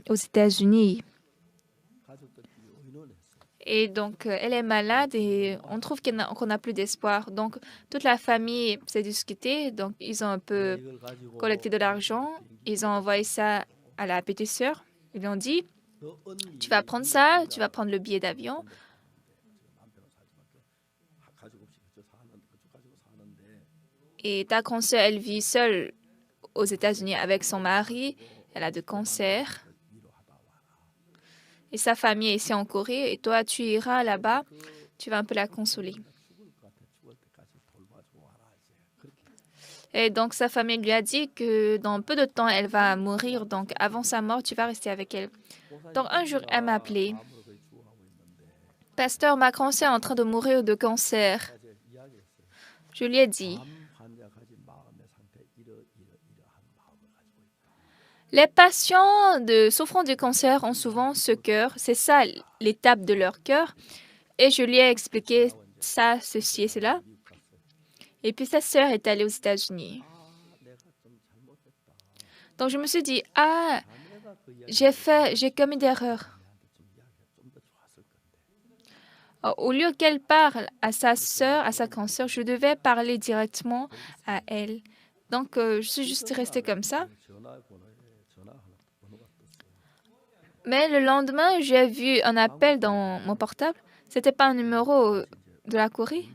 aux États-Unis. Et donc, elle est malade et on trouve qu'on n'a plus d'espoir. Donc, toute la famille s'est discutée. Donc, ils ont un peu collecté de l'argent. Ils ont envoyé ça à la petite sœur. Ils lui ont dit, tu vas prendre ça, tu vas prendre le billet d'avion. Et ta grande sœur, elle vit seule aux États-Unis avec son mari. Elle a de cancer. Et sa famille est ici en Corée. Et toi, tu iras là-bas. Tu vas un peu la consoler. Et donc, sa famille lui a dit que dans peu de temps, elle va mourir. Donc, avant sa mort, tu vas rester avec elle. Donc, un jour, elle m'a appelé. Pasteur, ma grande sœur est en train de mourir de cancer. Je lui ai dit, les patients souffrant du cancer ont souvent ce cœur. C'est ça l'étape de leur cœur. Et je lui ai expliqué ça, ceci et cela. Et puis sa sœur est allée aux États-Unis. Donc je me suis dit, ah, j'ai commis d'erreur. Au lieu qu'elle parle à sa sœur, à sa grande sœur, je devais parler directement à elle. Donc je suis juste restée comme ça. Mais le lendemain, j'ai vu un appel dans mon portable. C'était pas un numéro de la Corée.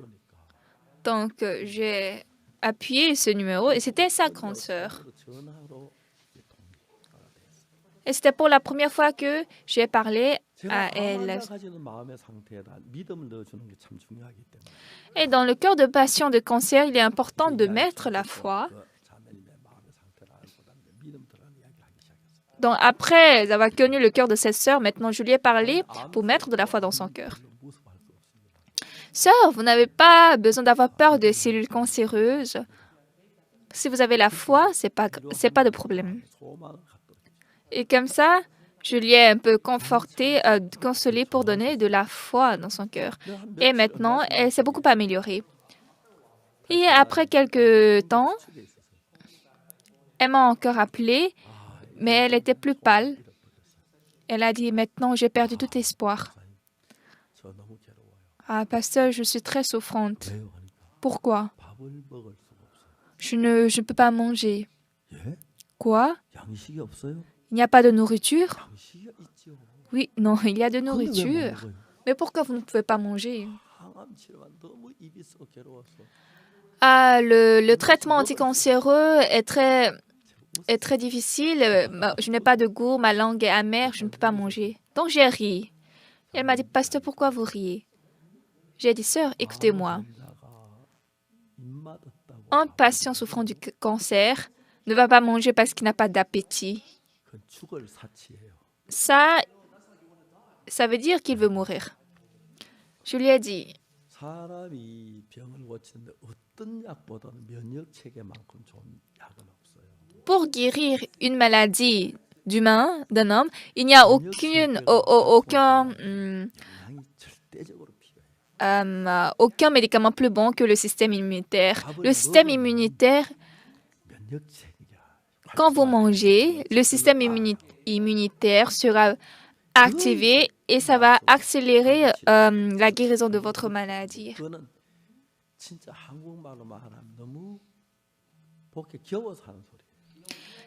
Donc, j'ai appuyé ce numéro et c'était sa grande sœur. Et c'était pour la première fois que j'ai parlé à elle. Et dans le cœur de patient de cancer, il est important de mettre la foi. Donc, après avoir connu le cœur de cette sœur, maintenant je lui ai parlé pour mettre de la foi dans son cœur. Sœur, vous n'avez pas besoin d'avoir peur des cellules cancéreuses. Si vous avez la foi, c'est pas de problème. Et comme ça, je lui ai un peu consolé pour donner de la foi dans son cœur. Et maintenant, elle s'est beaucoup améliorée. Et après quelques temps, elle m'a encore appelée, mais elle était plus pâle. Elle a dit, maintenant, j'ai perdu tout espoir. Ah, pasteur, je suis très souffrante. Pourquoi? Je ne peux pas manger. Quoi? Il n'y a pas de nourriture? Oui, non, il y a de nourriture. Mais pourquoi vous ne pouvez pas manger? Ah, le traitement anticancéreux est très difficile. Je n'ai pas de goût, ma langue est amère, je ne peux pas manger. Donc j'ai ri. Elle m'a dit, pasteur, pourquoi vous riez? J'ai dit, sœur, écoutez-moi. Un patient souffrant du cancer ne va pas manger parce qu'il n'a pas d'appétit. Ça veut dire qu'il veut mourir. Je lui ai dit, pour guérir une maladie d'un homme, il n'y a aucun médicament plus bon que le système immunitaire. Le système immunitaire, quand vous mangez, le système immunitaire sera activé et ça va accélérer la guérison de votre maladie.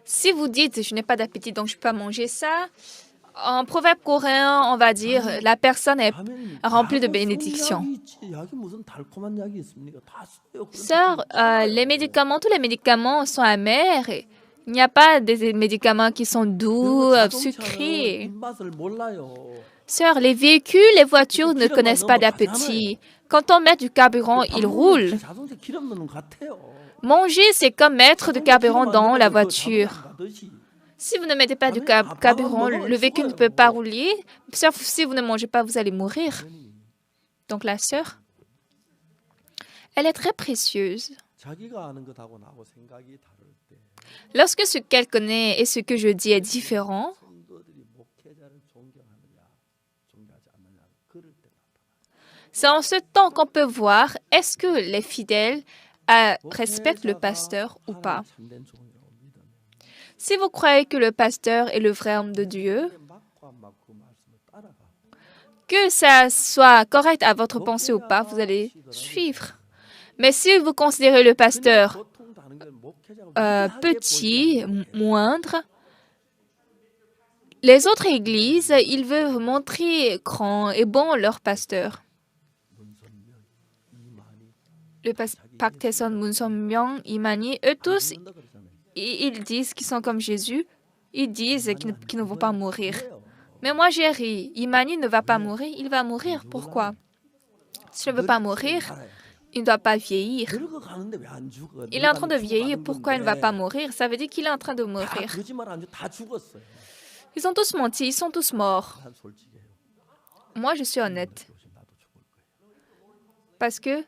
Si vous dites, je n'ai pas d'appétit, donc je ne peux pas manger ça, en proverbe coréen, on va dire, la personne est remplie de bénédictions. Sœur, tous les médicaments sont amers. Il n'y a pas des médicaments qui sont doux, sucrés. Sœur, les véhicules, les voitures ne connaissent pas d'appétit. Quand on met du carburant, ils roulent. Manger, c'est comme mettre du carburant dans la voiture. Si vous ne mettez pas du carburant, le véhicule ne peut pas rouler. Sauf si vous ne mangez pas, vous allez mourir. Donc la sœur, elle est très précieuse. Lorsque ce qu'elle connaît et ce que je dis est différent, C'est en ce temps qu'on peut voir est-ce que les fidèles respectent le pasteur ou pas. Si vous croyez que le pasteur est le vrai homme de Dieu, que ça soit correct à votre pensée ou pas, vous allez suivre. Mais si vous considérez le pasteur petit, moindre, les autres églises, ils veulent montrer grand et bon leur pasteur. Le Park Tae-son, Moon Song-myung, Imani, eux tous, ils disent qu'ils sont comme Jésus. Ils disent qu'ils ne vont pas mourir. Mais moi, j'ai ri. Imani ne va pas mourir. Il va mourir. Pourquoi? S'il ne veut pas mourir, il ne doit pas vieillir. Il est en train de vieillir. Pourquoi il ne va pas mourir? Ça veut dire qu'il est en train de mourir. Ils ont tous menti. Ils sont tous morts. Moi, je suis honnête. Parce que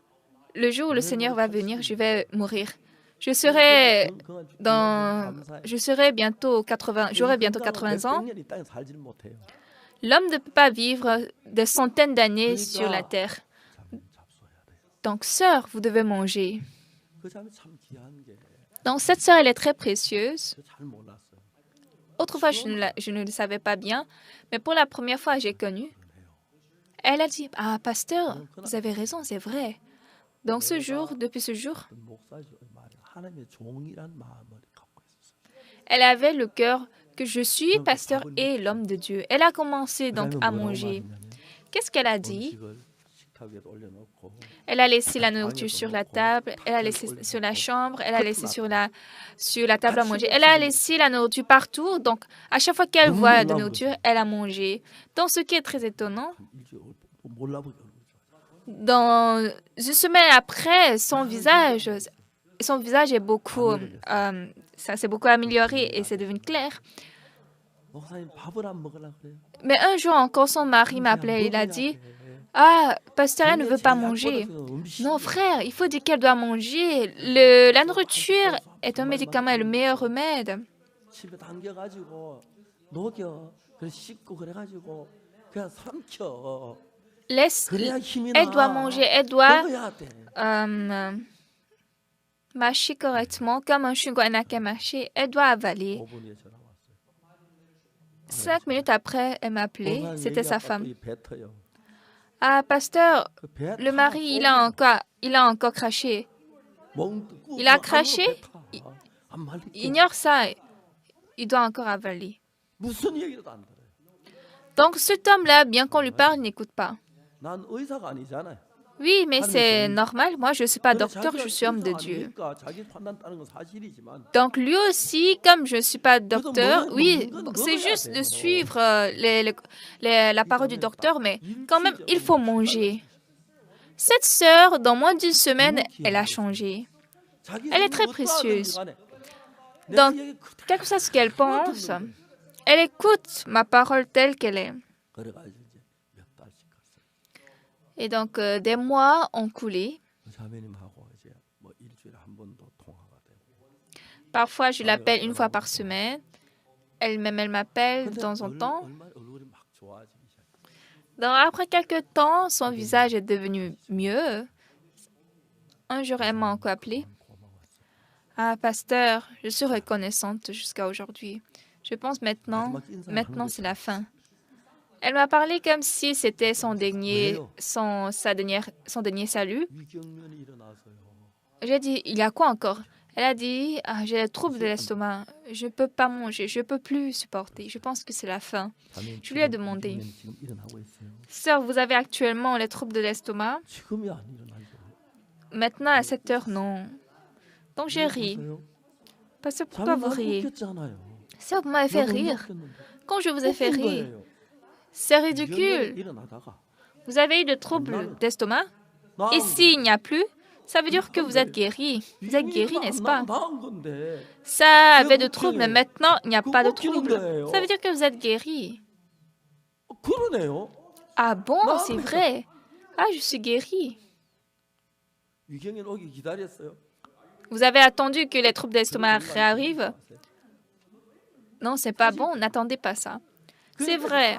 le jour où le Seigneur va venir, je vais mourir. J'aurai bientôt 80 ans. L'homme ne peut pas vivre des centaines d'années sur la terre. Donc, sœur, vous devez manger. Donc, cette sœur, elle est très précieuse. Autrefois, je ne le savais pas bien, mais pour la première fois, j'ai connu. Elle a dit, « Ah, pasteur, vous avez raison, c'est vrai. » Donc, depuis ce jour, elle avait le cœur que je suis pasteur et l'homme de Dieu. Elle a commencé donc à manger. Qu'est-ce qu'elle a dit? Elle a laissé la nourriture sur la table, elle a laissé sur la chambre, elle a laissé sur la table à manger. Elle a laissé la nourriture partout. Donc, à chaque fois qu'elle voit de la nourriture, elle a mangé. Donc, ce qui est très étonnant, dans une semaine après, son visage est beaucoup, ça s'est beaucoup amélioré et c'est devenu clair. Mais un jour encore, son mari m'appelait. Il a dit, « Ah, pasteur, elle ne veut pas manger. » Non, frère, il faut dire qu'elle doit manger. La nourriture est un médicament et le meilleur remède. Elle doit manger, elle doit mâcher correctement, comme un chewing-gum n'a qu'à mâcher. Elle doit avaler. 5 minutes après, elle m'a appelé. C'était sa femme. Ah, pasteur, le mari, il a encore craché. Il a craché. Il ignore ça. Il doit encore avaler. Donc, cet homme-là, bien qu'on lui parle, n'écoute pas. Oui, mais c'est normal. Moi, je ne suis pas docteur, je suis homme de Dieu. Donc, lui aussi, comme je ne suis pas docteur, oui, c'est juste de suivre la parole du docteur, mais quand même, il faut manger. Cette sœur, dans moins d'une semaine, elle a changé. Elle est très précieuse. Donc, quel que soit ce qu'elle pense, elle écoute ma parole telle qu'elle est. Et donc, des mois ont coulé. Parfois, je l'appelle une fois par semaine. Elle-même, elle m'appelle de temps en temps. Donc, après quelques temps, son visage est devenu mieux. Un jour, elle m'a encore appelé. « Ah, pasteur, je suis reconnaissante jusqu'à aujourd'hui. Je pense maintenant c'est la fin. » Elle m'a parlé comme si c'était son dernier salut. J'ai dit, il y a quoi encore? Elle a dit, ah, j'ai des troubles de l'estomac. Je ne peux pas manger, je ne peux plus supporter. Je pense que c'est la fin. Je lui ai demandé, sœur, vous avez actuellement les troubles de l'estomac? Maintenant, à 7 heures, non. Donc, j'ai ri. Parce que pourquoi vous riez? Sœur, vous m'avez fait rire. Quand je vous ai fait rire, c'est ridicule. Vous avez eu des troubles d'estomac? Et s'il n'y a plus, ça veut dire que vous êtes guéri. Vous êtes guéri, n'est-ce pas? Ça avait de troubles, mais maintenant, il n'y a pas de troubles. Ça veut dire que vous êtes guéri. Ah bon, c'est vrai. Ah, je suis guéri. Vous avez attendu que les troubles d'estomac réarrivent? Non, c'est pas bon. N'attendez pas ça. C'est vrai.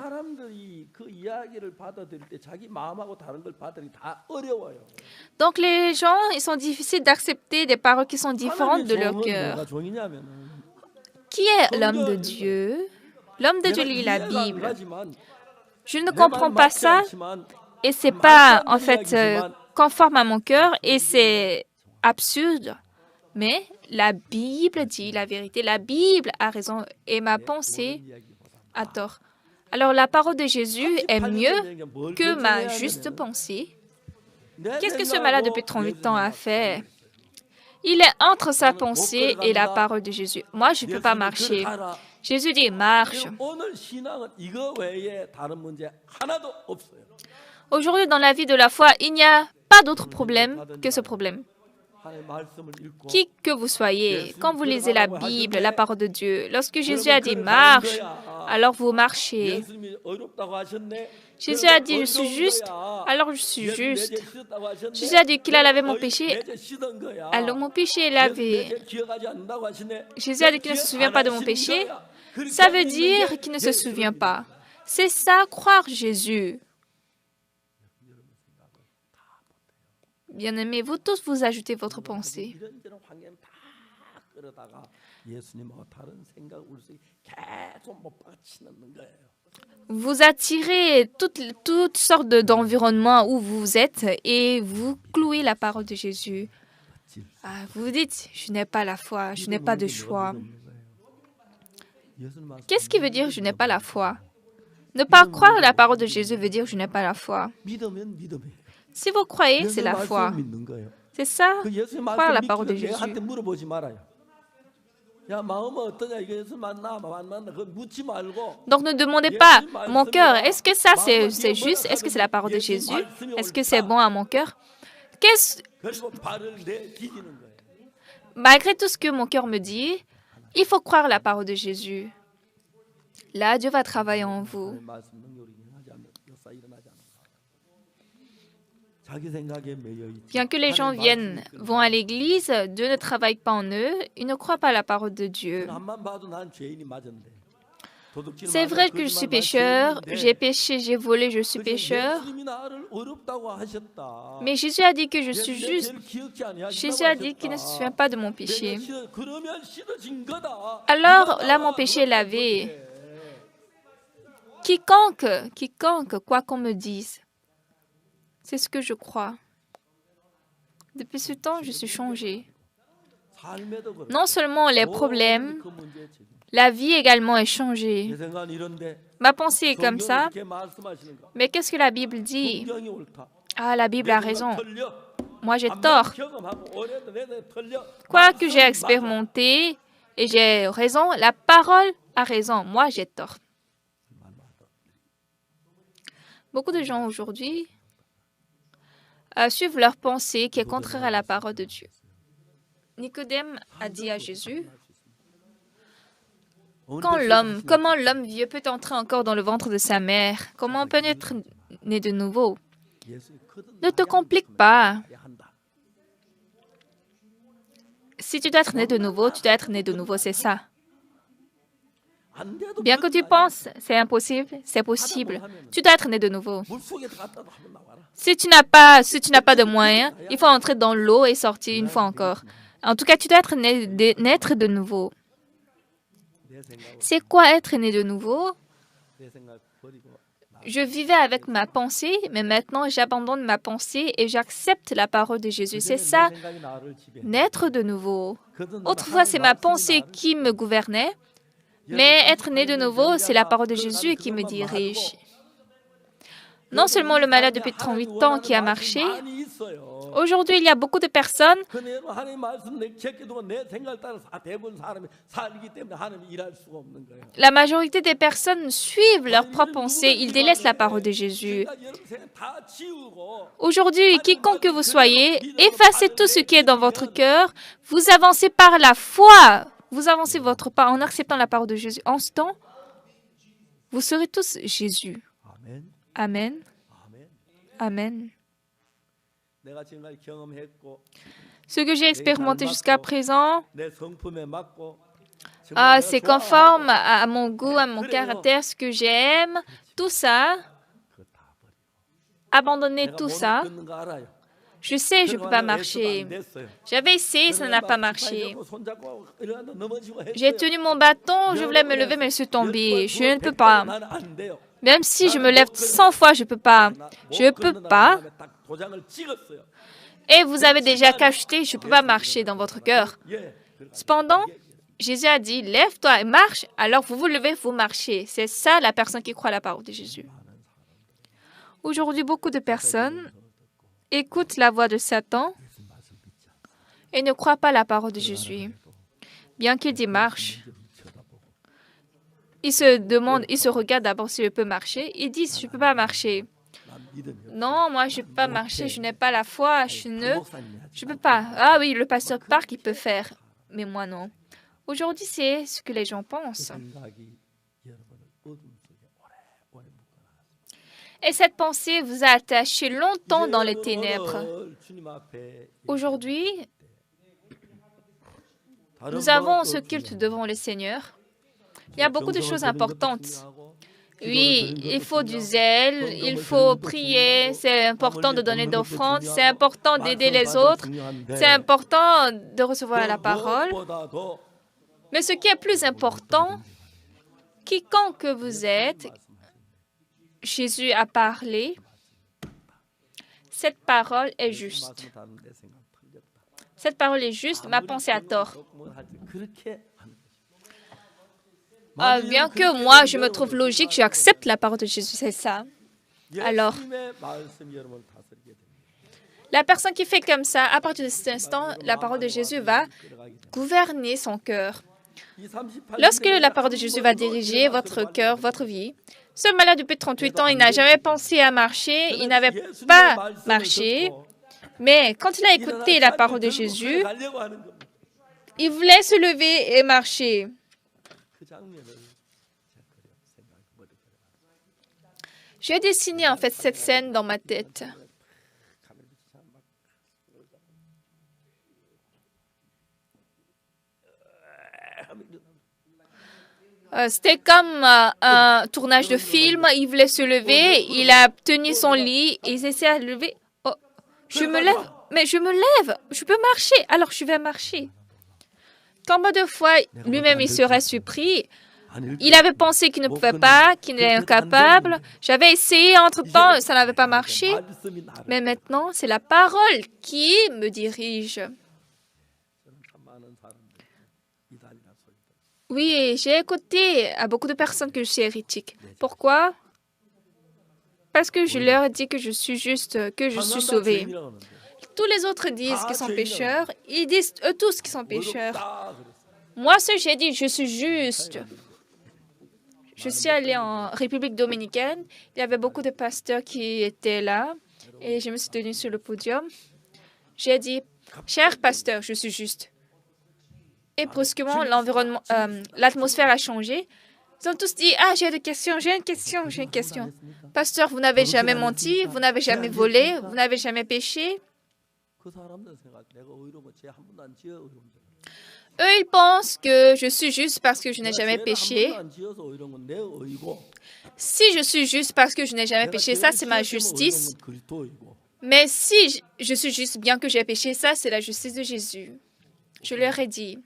그 이야기를 받아들일 때 자기 마음하고 다른 걸 받아들이기 다 어려워요. Donc les gens, ils sont difficiles d'accepter des paroles qui sont différentes 하나님의 de leur 종은 cœur. 누가 종이냐면은 Qui est l'homme de Dieu? L'homme de Dieu 내가 lit la 이해가 안 Bible. 가지만 Je ne 내 comprends 말 pas 맞지 ça 않지만 et c'est 말도 pas 안 en 되는 fait 이야기지만 conforme à mon cœur et c'est absurde. Mais la Bible dit la vérité. La Bible a raison et ma pensée 모든 이야기보다 a tort. Alors la parole de Jésus est 38년 mieux 전에 뭘 que ma 결정해야 juste 하냐면은 pensée. 내 Qu'est-ce que ce malade depuis 생각하고 38 ans a 예수님과 fait? Il est entre sa 나는 못 pensée et la 걸어갑니다. parole de Jésus. Moi, je ne peux pas 예수님이 marcher. 걸어가라. Jésus dit, marche. 지금 오늘 신앙은 이거 외에 다른 문제 하나도 없어요. Aujourd'hui, dans la vie de la foi, il n'y a pas d'autre problème que ce problème. 하나님의 말씀을 읽고 Qui que vous soyez, quand vous lisez la Bible, la parole de Dieu, lorsque Jésus a dit marche, alors vous marchez. 예수님이 어렵다고 하셨네. Jésus a dit je suis juste, alors je suis juste. Jésus a dit qu'il a lavé mon péché, alors mon péché est lavé. Jésus a dit qu'il ne se souvient pas de mon péché, ça veut dire qu'il ne se souvient pas. C'est ça, croire Jésus. Bien-aimés, vous tous, vous ajoutez votre pensée. 이런저런 환경 다 끌어다가 예수님하고 다른 생각 우리 속에 계속 못 박치는 거예요. Vous attirez toutes sortes d'environnements où vous êtes et vous clouez la parole de Jésus. Ah, vous vous dites, je n'ai pas la foi, je n'ai pas de choix. Qu'est-ce qui veut dire je n'ai pas la foi? Ne pas croire la parole de Jésus veut dire je n'ai pas la foi. 믿으면 믿음이에요. Si vous croyez, c'est la foi. 믿는 거예요. C'est ça, 그 예수님 croire la 말씀 parole de 믿기는 Jésus. 내한테 물어보지 말아요. 야 마음은 어떠냐 이거 예수 만나 안 만나 그거 묻지 말고 Donc ne demandez pas, mon cœur, est-ce que ça c'est juste? Est-ce que c'est la parole de Jésus? Est-ce que c'est bon à mon cœur? 그리고 발을 내디디는 거예요. Malgré tout ce que mon cœur me dit, il faut croire la parole de Jésus. Là, Dieu va travailler en vous. 하나님의 말씀 능력으로 일어나지 않는 역사 일어나지 않는 거. 자기 생각에 매여 있지. Bien que les gens vont à l'église, Dieu ne travaille pas en eux, ils ne croient pas à la parole de Dieu. 앞만 봐도 난 죄인이 맞은데. 도둑질 C'est 맞아, vrai que je suis 거짓말 pécheur, 죄인인데. j'ai péché, j'ai volé, je suis 그게 pécheur. 예수님이 나를 어렵다고 하셨다. Mais Jésus a dit que je suis 내 juste. 죄를 기억지 아니하신다고 Jésus a dit qu'il ne se 하셨다. souvient pas de mon péché. 그러면 씻어진 거다. Alors, là, mon péché est lavé. Quiconque, quoi qu'on me dise, c'est ce que je crois. Depuis ce temps, je suis changée. 삶에도 그렇고. Non seulement les problèmes, 그 문제 지금. la vie également est changée. 내 생각은 이런데 Ma pensée est comme ça, 성경은 이렇게 말씀하시는가? mais qu'est-ce que la Bible dit? 성경이 옳다. Ah, la Bible a 내 raison. 생각 틀려. Moi, j'ai 한번 tort. 경험하고 오래도 내 생각 틀려. Quoi que j'ai 말씀이 expérimenté et j'ai raison, la parole a raison. Moi, j'ai tort. 맞아. Beaucoup de gens aujourd'hui suivent leur pensée qui est contraire à la parole de Dieu. Nicodème a dit à Jésus, comment l'homme vieux peut entrer encore dans le ventre de sa mère? Comment peut être né de nouveau? Ne te complique pas. Si tu dois être né de nouveau, tu dois être né de nouveau, c'est ça. Bien que tu penses, c'est impossible, c'est possible. Tu dois être né de nouveau. Si tu n'as pas de moyens, il faut entrer dans l'eau et sortir une fois encore. En tout cas, tu dois être naître de nouveau. C'est quoi être né de nouveau? Je vivais avec ma pensée, mais maintenant j'abandonne ma pensée et j'accepte la parole de Jésus. C'est ça, naître de nouveau. Autrefois, c'est ma pensée qui me gouvernait, mais être né de nouveau, c'est la parole de Jésus qui me dirige. Non seulement le malade depuis 38 ans qui a marché, aujourd'hui il y a beaucoup de personnes la majorité des personnes suivent leur propre pensée, ils délaissent la parole de Jésus. Aujourd'hui, quiconque que vous soyez, effacez tout ce qui est dans votre cœur, vous avancez par la foi, vous avancez votre pas en acceptant la parole de Jésus. En ce temps, vous serez tous Jésus. Amen. Amen. Ce que j'ai expérimenté jusqu'à présent, c'est conforme à mon goût, à mon caractère, ce que j'aime, tout ça, abandonné 내가 tout 못 ça. 걷는 거 알아요. Je sais, je ne peux pas 들어가서 애써도 marcher. 안 됐어요. J'avais essayé, ça n'a 그러다가 pas 막 marché. 지팡이 들고 손잡고 일어나다 넘어지고 J'ai 했어요. tenu mon bâton, je voulais me lever, mais je suis tombée. Je ne peux pas. 나는 안 돼요. Même si je me lève 100 fois, je ne peux pas. Je ne peux pas. 다음에 딱 도장을 찍었어요. Et vous avez déjà cacheté, je ne peux pas marcher dans votre cœur. 예. Cependant, Jésus a dit, lève-toi et marche. Alors vous vous levez, vous marchez. C'est ça la personne qui croit à la parole de Jésus. Aujourd'hui, beaucoup de personnes écoutent la voix de Satan et ne croient pas à la parole de Jésus. Bien qu'il dit marche, ils se demandent, ils se regardent d'abord si je peux marcher. Ils disent, je ne peux pas marcher. Non, moi, je ne peux pas marcher, je n'ai pas la foi, je ne peux pas. Ah oui, le pasteur Park, il peut faire, mais moi non. Aujourd'hui, c'est ce que les gens pensent. Et cette pensée vous a attaché longtemps dans les ténèbres. Aujourd'hui, nous avons ce culte devant le Seigneur. Il y a beaucoup de choses importantes. Oui, il faut du zèle, il faut prier, c'est important de donner d'offrandes, c'est important d'aider les autres, c'est important de recevoir la parole. Mais ce qui est plus important, quiconque vous êtes, Jésus a parlé, cette parole est juste. Cette parole est juste, ma pensée a tort. Bien que moi, je me trouve logique, j'accepte la parole de Jésus, c'est ça. Alors, la personne qui fait comme ça, à partir de cet instant, la parole de Jésus va gouverner son cœur. Lorsque la parole de Jésus va diriger votre cœur, votre vie, ce malade depuis 38 ans, il n'a jamais pensé à marcher, il n'avait pas marché, mais quand il a écouté la parole de Jésus, il voulait se lever et marcher. J'ai dessiné en fait cette scène dans ma tête. C'était comme un tournage de film. Il voulait se lever, il a tenu son lit et il essayait de lever. Oh, je me lève, mais je me lève, je peux marcher, alors je vais marcher. Combien de fois lui-même il serait surpris? Il avait pensé qu'il ne pouvait pas, qu'il était incapable. J'avais essayé entre-temps, ça n'avait pas marché. Mais maintenant, c'est la parole qui me dirige. Oui, j'ai écouté à beaucoup de personnes que je suis hérétique. Pourquoi? Parce que je leur ai dit que je suis juste, que je suis sauvé. Tous les autres disent qu'ils sont pécheurs. Ils disent eux tous qu'ils sont pécheurs. Moi, j'ai dit, je suis juste. Je suis allée en République dominicaine. Il y avait beaucoup de pasteurs qui étaient là. Et je me suis tenue sur le podium. J'ai dit, cher pasteur, je suis juste. Et brusquement, l'atmosphère a changé. Ils ont tous dit, ah, j'ai une question, j'ai une question, j'ai une question. Pasteur, vous n'avez jamais menti, vous n'avez jamais volé, vous n'avez jamais péché. Eux, ils pensent que je suis juste parce que je n'ai jamais péché. Si je suis juste parce que je n'ai jamais péché, ça, c'est ma justice. Mais si je suis juste bien que j'ai péché, ça, c'est la justice de Jésus. Je leur ai dit.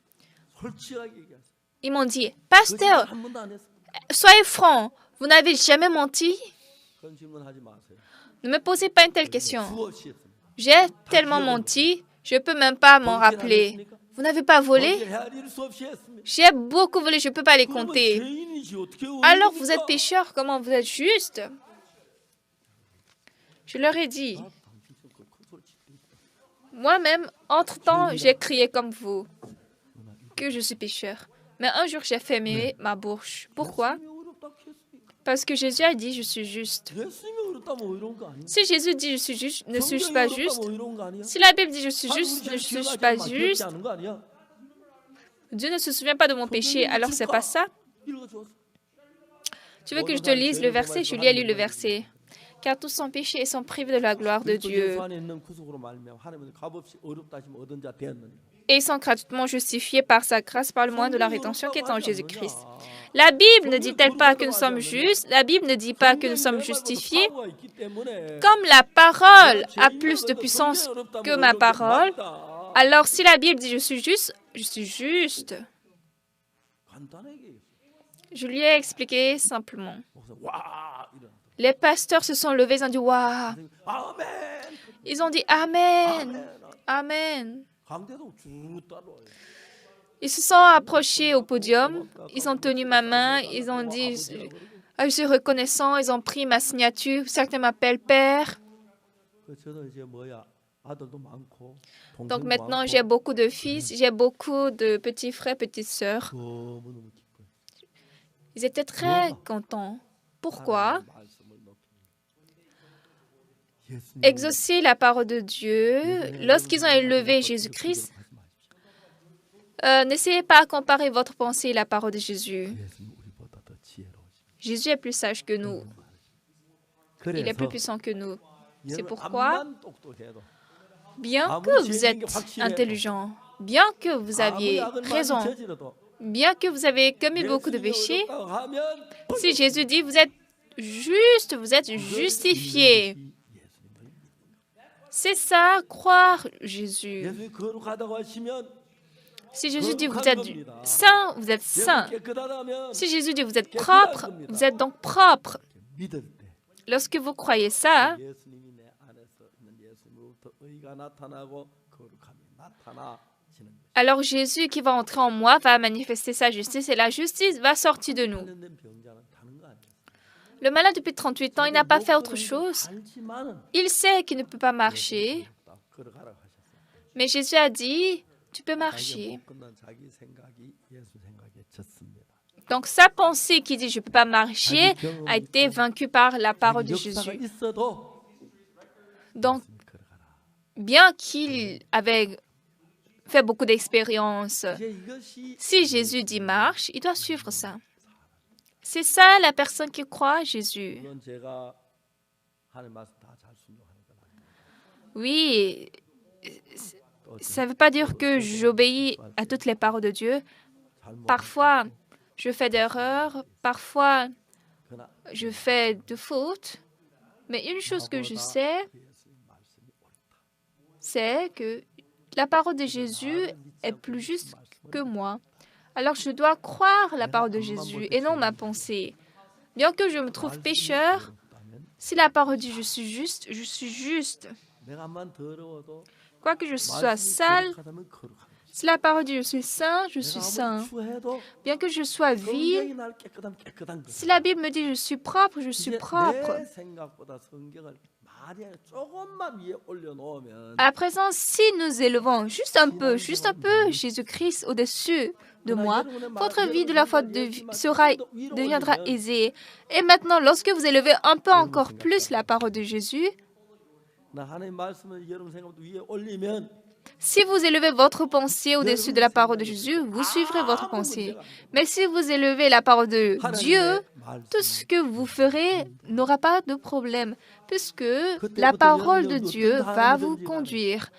Ils m'ont dit, pasteur, soyez franc, vous n'avez jamais menti? Ne me posez pas une telle question. J'ai tellement menti, je ne peux même pas m'en rappeler. Vous n'avez pas volé? J'ai beaucoup volé, je ne peux pas les compter. Alors vous êtes pécheur, comment vous êtes juste? Je leur ai dit. Moi-même, entre-temps, j'ai crié comme vous que je suis pécheur. Mais un jour, j'ai fermé ma bouche. Pourquoi? Parce que Jésus a dit, je suis juste. Si Jésus dit, je suis juste, ne suis-je pas juste? Si la Bible dit, je suis juste, ne suis-je pas juste? Dieu ne se souvient pas de mon péché, alors c'est pas ça? Tu veux que je te lise le verset? Je lui ai lu le verset. Car tous sont péchés et sont privés de la gloire de Dieu. et ils sont gratuitement justifiés par sa grâce par le moyen de la rédemption qui est en Jésus-Christ. La Bible ne dit-elle pas que nous sommes justes? La Bible ne dit pas que nous sommes justifiés. Comme la parole a plus de puissance que ma parole, alors si la Bible dit je suis juste, je suis juste. Je lui ai expliqué simplement. Les pasteurs se sont levés, ils ont dit waouh. Ils ont dit Amen. Amen. Ils se sont approchés au podium, ils ont tenu ma main, ils ont dit je suis reconnaissant, ils ont pris ma signature, certains m'appellent Père. Donc maintenant, j'ai beaucoup de fils, j'ai beaucoup de petits frères, petites sœurs. Ils étaient très contents. Pourquoi? Exaucer la parole de Dieu. Lorsqu'ils ont élevé Jésus-Christ, n'essayez pas de comparer votre pensée et la parole de Jésus. Jésus est plus sage que nous. Il est plus puissant que nous. C'est pourquoi, bien que vous êtes intelligent, bien que vous aviez raison, bien que vous avez commis beaucoup de péchés, si Jésus dit vous êtes juste, vous êtes justifié. C'est ça, croire Jésus. Si Jésus dit vous êtes saint, vous êtes saint. Si Jésus dit vous êtes propre, vous êtes donc propre. Lorsque vous croyez ça, alors Jésus qui va entrer en moi va manifester sa justice et la justice va sortir de nous. Le malade depuis 38 ans, il n'a pas fait autre chose. Il sait qu'il ne peut pas marcher. Mais Jésus a dit, tu peux marcher. Donc sa pensée qui dit je ne peux pas marcher a été vaincue par la parole de Jésus. Donc, bien qu'il avait fait beaucoup d'expériences, si Jésus dit marche, il doit suivre ça. C'est ça la personne qui croit à Jésus. Oui, ça ne veut pas dire que j'obéis à toutes les paroles de Dieu. Parfois, je fais d'erreurs, parfois, je fais de fautes. Mais une chose que je sais, c'est que la parole de Jésus est plus juste que moi. Alors je dois croire la parole de Jésus et non ma pensée. Bien que je me trouve pécheur, si la parole dit je suis juste, je suis juste. Quoique je sois sale, si la parole dit je suis saint, je suis saint. Bien que je sois vil, si la Bible me dit je suis propre, je suis propre. À présent, si nous élevons juste un peu Jésus-Christ au-dessus de moi, votre vie de la foi deviendra aisée. Et maintenant, lorsque vous élevez un peu encore plus la parole de Jésus, si vous élevez votre pensée au-dessus de la parole de Jésus, vous suivrez votre pensée. Mais si vous élevez la parole de Dieu, tout ce que vous ferez n'aura pas de problème, puisque la parole de Dieu va vous conduire.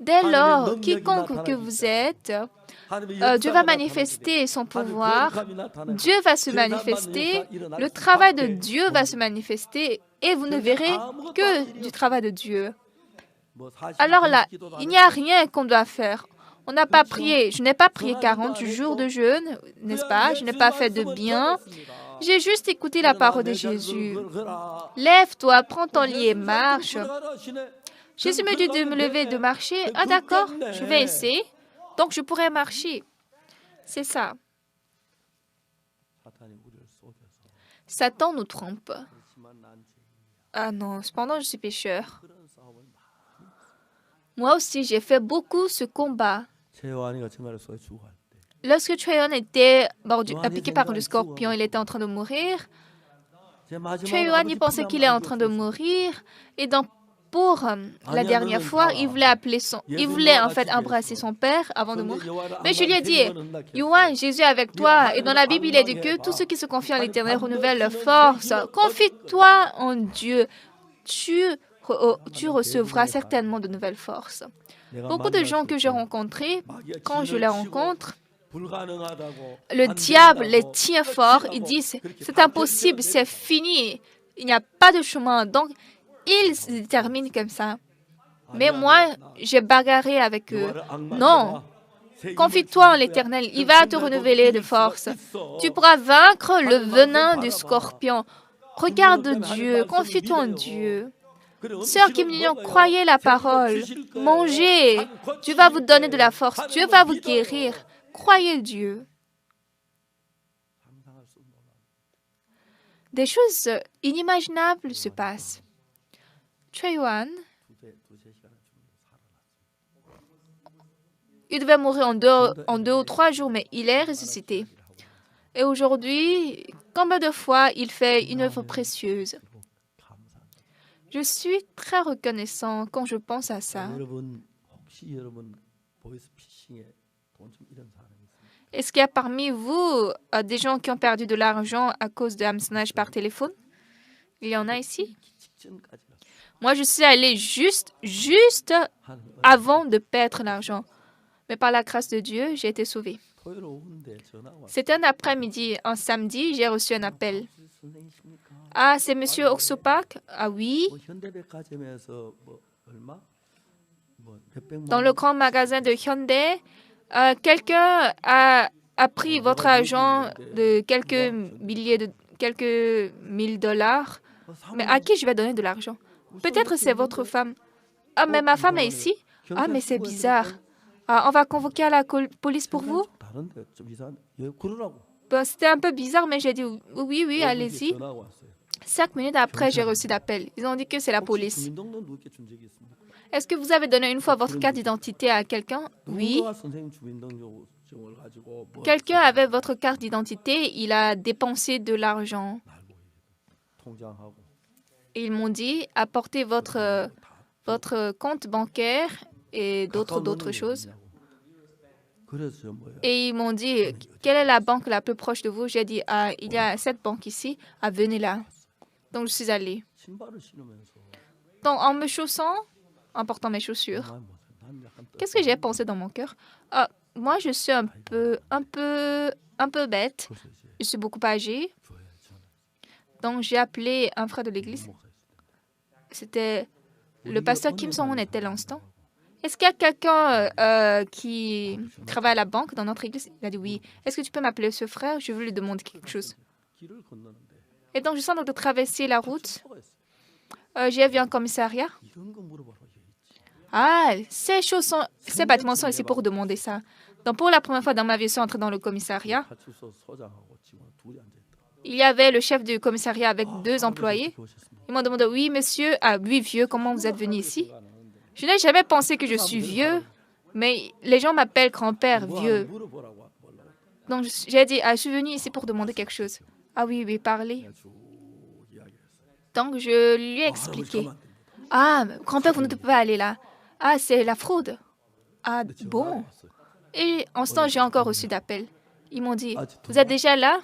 Dès lors, quiconque que vous êtes, Dieu va manifester son pouvoir, Dieu va se manifester, le travail de Dieu va se manifester, et vous ne verrez que du travail de Dieu. Alors là, il n'y a rien qu'on doit faire. On n'a pas prié. Je n'ai pas prié 40 jours de jeûne, n'est-ce pas? Je n'ai pas fait de bien. J'ai juste écouté la parole de Jésus. Lève-toi, prends ton lit et marche. Jésus me dit de me lever et de marcher. Ah d'accord, je vais essayer. Donc je pourrai marcher. C'est ça. Satan nous trompe. Ah non, cependant je suis pécheur. Moi aussi, j'ai fait beaucoup ce combat. Lorsque Choi-Hwan était piqué par le scorpion, il était en train de mourir. Choi-Hwan, il pensait qu'il est en train de mourir. Et donc, pour la dernière fois, il voulait en fait embrasser son père avant de mourir. Mais je lui ai dit, Yohan, Jésus est avec toi. Et dans la Bible, il est dit que tous ceux qui se confient en l'Éternel renouvellent leur force. Confie-toi en Dieu. Tu tu recevras certainement de nouvelles forces. Beaucoup de gens que j'ai rencontrés, quand je les rencontre, le diable les tient fort. Ils disent, c'est impossible, c'est fini, il n'y a pas de chemin. Donc, ils se déterminent comme ça. Mais moi, j'ai bagarré avec eux. Non, confie-toi en l'Éternel, il va te renouveler de force. Tu pourras vaincre le venin du scorpion. Regarde Dieu, confie-toi en Dieu. Sœur Kim Mignon, croyez la parole, mangez, Dieu va vous donner de la force, Dieu va vous guérir. Croyez Dieu. Des choses inimaginables se passent. Choi Yohan, il devait mourir en deux ou 3 jours, mais il est ressuscité. Et aujourd'hui, combien de fois il fait une œuvre précieuse? Je suis très reconnaissant quand je pense à ça. Est-ce qu'il y a parmi vous des gens qui ont perdu de l'argent à cause de hameçonnage par téléphone? Il y en a ici? Moi, je suis allée juste avant de perdre l'argent. Mais par la grâce de Dieu, j'ai été sauvée. C'était un après-midi, un samedi, j'ai reçu un appel. Ah, c'est Monsieur Oksopak? Ah oui. Dans le grand magasin de Hyundai, quelqu'un a pris votre argent de quelques mille dollars. Mais à qui je vais donner de l'argent? Peut-être c'est votre femme. Ah, mais ma femme est ici? Ah, mais c'est bizarre. Ah, on va convoquer la police pour vous? C'était un peu bizarre, mais j'ai dit oui, allez-y. 5 minutes après, j'ai reçu l'appel. Ils ont dit que c'est la police. Est-ce que vous avez donné une fois votre carte d'identité à quelqu'un? Oui. Quelqu'un avait votre carte d'identité, il a dépensé de l'argent. Et ils m'ont dit, apportez votre compte bancaire et d'autres choses. Et ils m'ont dit, quelle est la banque la plus proche de vous? J'ai dit, ah, il y a cette banque ici, ah, venez là. Donc, je suis allée. Donc, en me chaussant, en portant mes chaussures, qu'est-ce que j'ai pensé dans mon cœur? Ah, moi, je suis un peu bête. Je suis beaucoup âgée. Donc, j'ai appelé un frère de l'église. C'était le pasteur Kim Song-hoon était l'instant. Est-ce qu'il y a quelqu'un qui travaille à la banque dans notre église? Il a dit oui. Est-ce que tu peux m'appeler ce frère? Je veux lui demander quelque chose. Et donc, je sens de traverser la route. J'ai vu un commissariat. Ah, ces bâtiments sont ici pour demander ça. Donc, pour la première fois dans ma vie, je suis entrée dans le commissariat. Il y avait le chef du commissariat avec 2 employés. Ils m'ont demandé, oui, monsieur, ah, oui, vieux, comment vous êtes venu ici? Je n'ai jamais pensé que je suis vieux, mais les gens m'appellent grand-père, vieux. Donc, j'ai dit, ah, je suis venu ici pour demander quelque chose. Ah oui, parlez. Donc, je lui ai expliqué. Ah, grand-père, vous ne pouvez pas aller là. Ah, c'est la fraude. Ah, bon. Et en ce temps, j'ai encore reçu d'appels. Ils m'ont dit, vous êtes déjà là?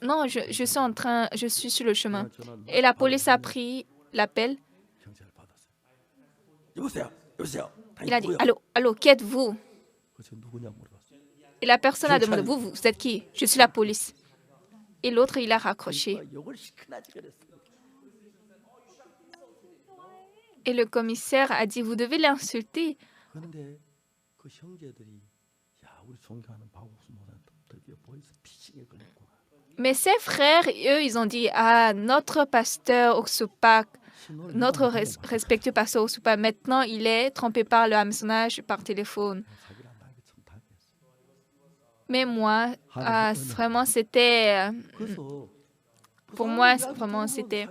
Non, je suis sur le chemin. Et la police a pris l'appel. Il a dit, allô, qui êtes-vous? Et la personne a demandé, vous êtes qui? Je suis la police. Et l'autre, il a raccroché. Et le commissaire a dit, vous devez l'insulter. Mais ses frères, eux, ils ont dit, ah, notre pasteur Oksopak, notre respectueux pasteur Oksopak, maintenant, il est trompé par le hameçonnage par téléphone. Mais moi, vraiment, c'était... pour moi, vraiment, c'était...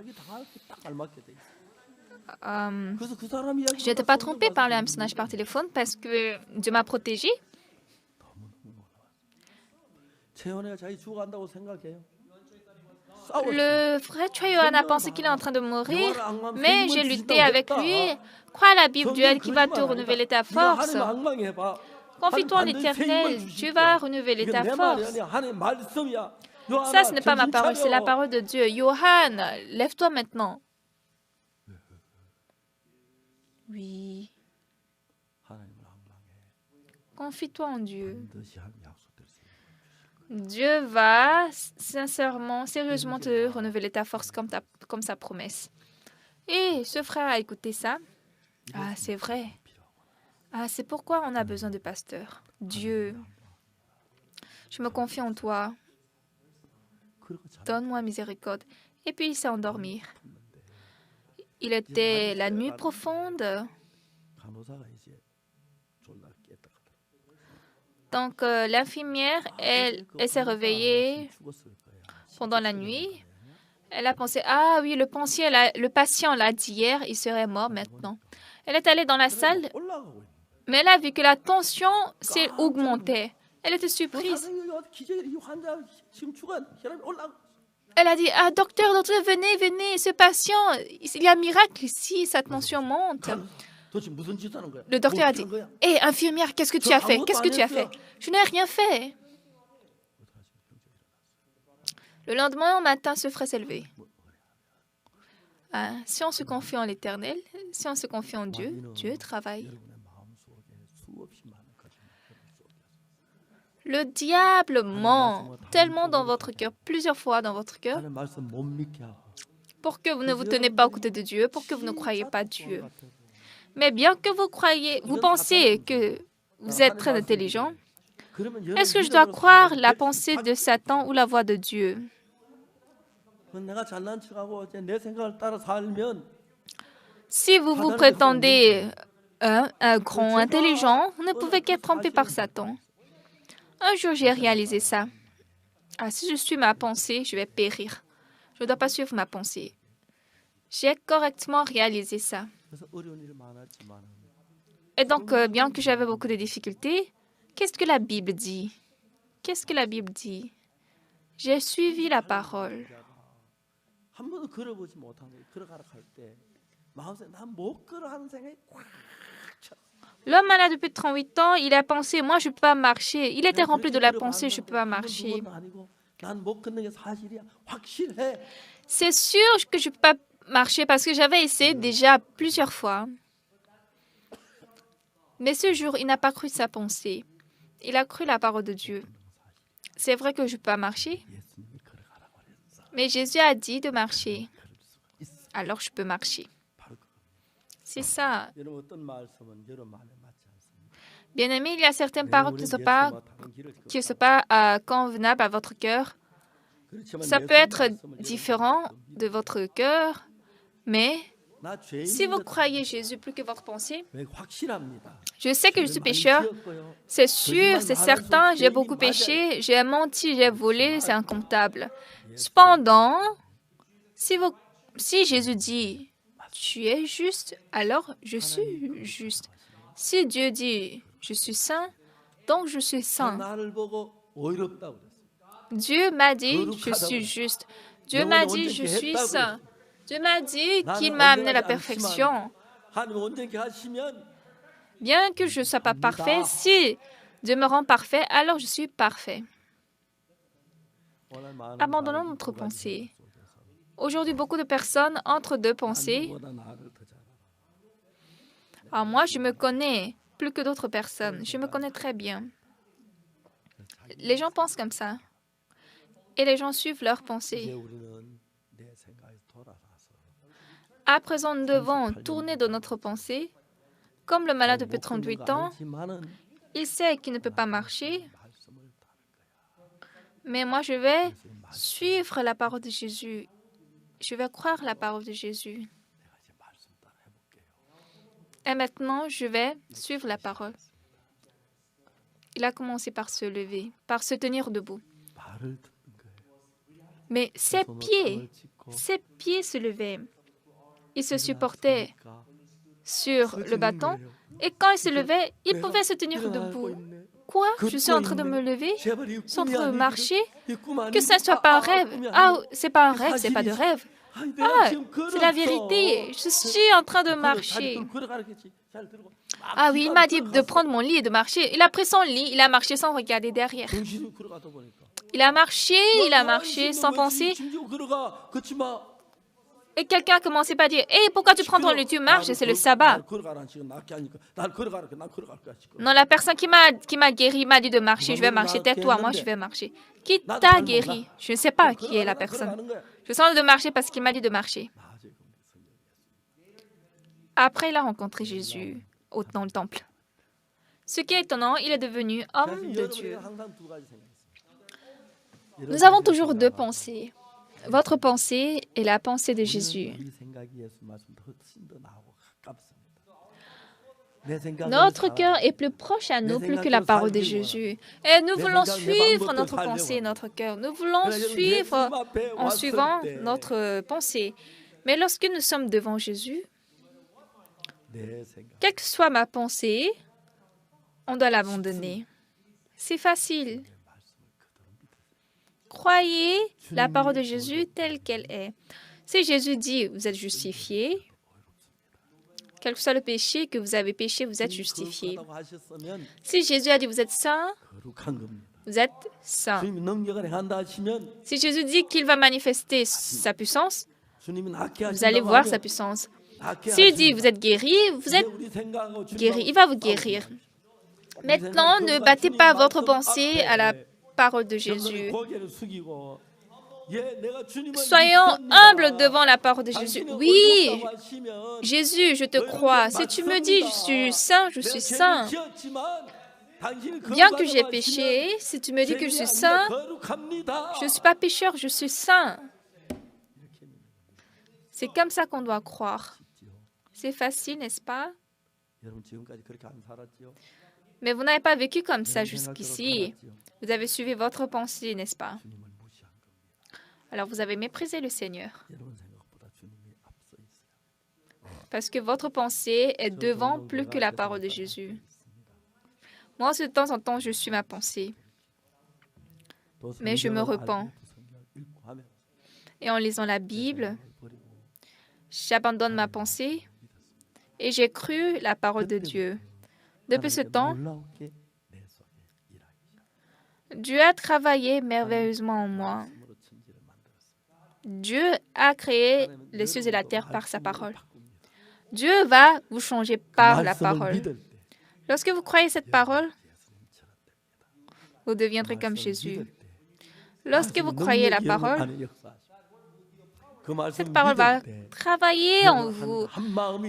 je n'étais pas trompée par le hameçonnage par téléphone parce que Dieu m'a protégée. Le frère Choi Yohan a pensé qu'il est en train de mourir, mais j'ai lutté avec lui. Crois à la Bible, Dieu qui va te renouveler ta force. Confie-toi en l'Éternel, Dieu va renouveler ta force. Ça, ce n'est pas ma parole, c'est la parole de Dieu. Yohan, lève-toi maintenant. Oui. 하나님을 항상해. Confie-toi en Dieu. 반드시 할 약속될 수 있는 Dieu va sincèrement, sérieusement te renouveler ta force comme sa promesse. Et ce frère a écouté ça. Ah, c'est vrai. Ah, c'est pourquoi on a besoin de pasteurs. Dieu, je me confie en toi. Donne-moi miséricorde. Et puis il s'est endormi. Il était la nuit profonde. 간호사가 이제 졸라 깼다 하더라고. Donc l'infirmière, elle s'est réveillée 죽었을 거야. pendant la nuit. Elle a pensé, ah oui, le patient là d'hier, il serait mort maintenant. Elle est allée dans la salle, 올라가고 있는. mais elle a vu que la tension s'est augmentée. Elle était surprise. 선생님이 와서 기적으로 이 환자 지금 죽은 혈압이 올라가. Elle a dit, ah docteur, venez, venez, ce patient, il y a un miracle ici, sa tension monte. 도대체 무슨 짓 하는 거야? Le docteur a dit, 뭐 어떻게 한 거야? hé, infirmière, qu'est-ce que tu as fait? Qu'est-ce que tu as fait? Je n'ai rien fait. Le lendemain matin, ce frère s'est levé. Ah, si on se confie en l'Éternel, si on se confie en Dieu, Dieu travaille. 여러분의 마음속에 수없이 많은 거짓말 속에 Le diable ment tellement dans votre cœur, plusieurs fois dans votre cœur, 하나님 말씀 못 믿게 하고 pour que vous ne vous tenez pas aux côtés de Dieu, pour que vous ne croyez pas Dieu. Mais bien que vous pensez que vous êtes très intelligent, est-ce que je dois croire la pensée de Satan ou la voix de Dieu? 내가 잘난 척하고 이제 내 생각을 따라 살면 Si vous vous prétendez un grand intelligent, vous ne pouvez qu'être trompé par Satan. Un jour, j'ai réalisé ça. Ah, si je suis ma pensée, je vais périr. Je ne dois pas suivre ma pensée. J'ai correctement réalisé ça. 그래서 어려운 일 많았지만 Et donc, bien que j'avais beaucoup de difficultés, qu'est-ce que la Bible dit? Qu'est-ce que la Bible dit? J'ai suivi la parole. 한 번도 걸어보지 못한 걸 걸어가라 할 때 마음속에 난 못 걸어 하는 생각이 꽉 차. L'homme malade depuis 38 ans, il a pensé, moi, je ne peux pas marcher. Il était rempli de la pensée, je ne peux pas marcher. 난못 걷는 게 사실이야. 확실해. C'est sûr que je ne peux pas marcher parce que j'avais essayé déjà plusieurs fois. Mais ce jour, il n'a pas cru sa pensée. Il a cru la parole de Dieu. C'est vrai que je ne peux pas marcher, 예수님이 걸어가라고 그랬어. mais Jésus a dit de marcher. 걸을 수가 있어. Alors je peux marcher. 바로 그거. C'est ça. 여러분 어떤 말씀은 여러분 마음에 맞지 않습니다. Bien aimé, il y a certaines 네, paroles qui 우리는 ne sont pas, 예수님과 다른 길을 지금 qui sont pas convenables à votre cœur. 그렇지만 Ça 예수님 peut être 말씀을 différent 여러분 de votre cœur, mais 나 si vous 죄인이거든. croyez Jésus plus que votre pensée, 왜 확실합니다. je sais que je suis 많이 pécheur. 지었고요. C'est sûr, c'est certain, j'ai beaucoup péché, j'ai menti, j'ai volé, c'est incomptable. Cependant, si Jésus dit, tu es juste, alors je suis juste. Si Dieu dit, je suis saint, donc je suis saint. 나를 보고 의롭다고 그랬어요. Dieu m'a dit, je suis juste. Dieu m'a dit, je suis saint. Dieu m'a dit qu'il m'a amené à la perfection. 하나님 온전케 하시면 Bien que je ne sois pas parfait, si Dieu me rend parfait, alors je suis parfait. 오늘 많은 Abandonnons 사람이 notre 두 가지 pensée. 속에서 Aujourd'hui, beaucoup de personnes entre deux pensées. 누구보다 나를 더 잘 알아. Alors moi, je me connais plus que d'autres personnes. Je me connais très bien. Les gens pensent comme ça. Et les gens suivent leurs 이제 pensées. 우리는 내 생각에서 돌아가서 À présent, nous devons tourner de notre pensée. Comme le malade depuis 38 ans, 알지만은 il sait qu'il ne peut pas marcher, 말씀을 따를 거야. mais moi, je vais suivre la parole de Jésus. Je vais croire la parole de Jésus. 내가 이제 말씀 따라 해볼게요. Et maintenant, je vais suivre la parole. Il a commencé par se lever, par se tenir debout. 말을 듣는 거예요. Mais ses pieds se levaient. Il se supportait sur le bâton. Et quand il se levait, il pouvait se tenir debout. Quoi? Je suis en train de me lever? Je suis en train de marcher? Que ce ne soit pas un rêve. Ah, c'est pas un rêve, c'est pas de rêve. Ah, c'est la vérité. Je suis en train de marcher. Ah oui, il m'a dit de prendre mon lit et de marcher. Il a pris son lit, il a marché sans regarder derrière. Il a marché sans penser. Et quelqu'un a commencé par dire, hé, pourquoi tu prends ton lit, tu marches, c'est le sabbat. Non, la personne qui m'a guéri m'a dit de marcher, je vais marcher, tais-toi, moi je vais marcher. Qui t'a guéri? Je ne sais pas qui est la personne. Je sens de marcher parce qu'il m'a dit de marcher. Après, il a rencontré Jésus dans le temple. Ce qui est étonnant, il est devenu homme de Dieu. Nous avons toujours deux pensées. Votre pensée est la pensée de Jésus. Notre cœur est plus proche à nous plus que la parole de Jésus. Et nous voulons suivre notre pensée, notre cœur. Nous voulons suivre en suivant notre pensée. Mais lorsque nous sommes devant Jésus, quelle que soit ma pensée, on doit l'abandonner. C'est facile. Croyez la parole de Jésus telle qu'elle est. Si Jésus dit, vous êtes justifié, quel que soit le péché que vous avez péché, vous êtes justifié. Si Jésus a dit, vous êtes saint, vous êtes saint. Si Jésus dit qu'il va manifester sa puissance, vous allez voir sa puissance. S'il dit, vous êtes guéri, vous êtes guéri. Il va vous guérir. Maintenant, ne battez pas votre pensée à la parole de Jésus. Soyons humbles devant la parole de Jésus. Oui, Jésus, je te crois. Si tu me dis, je suis saint, je suis saint. Bien que j'ai péché, si tu me dis que je suis saint, je ne suis pas pécheur, je suis saint. C'est comme ça qu'on doit croire. C'est facile, n'est-ce pas? Mais vous n'avez pas vécu comme ça jusqu'ici. Vous avez suivi votre pensée, n'est-ce pas? Alors vous avez méprisé le Seigneur. Parce que votre pensée est devant plus que la parole de Jésus. Moi, de temps en temps, je suis ma pensée. Mais je me repens. Et en lisant la Bible, j'abandonne ma pensée et j'ai cru la parole de Dieu. Depuis ce temps, Dieu a travaillé merveilleusement en moi. Dieu a créé les cieux et la terre par sa parole. Dieu va vous changer par la parole. Lorsque vous croyez cette parole, vous deviendrez comme Jésus. Lorsque vous croyez la parole, cette parole va travailler en vous.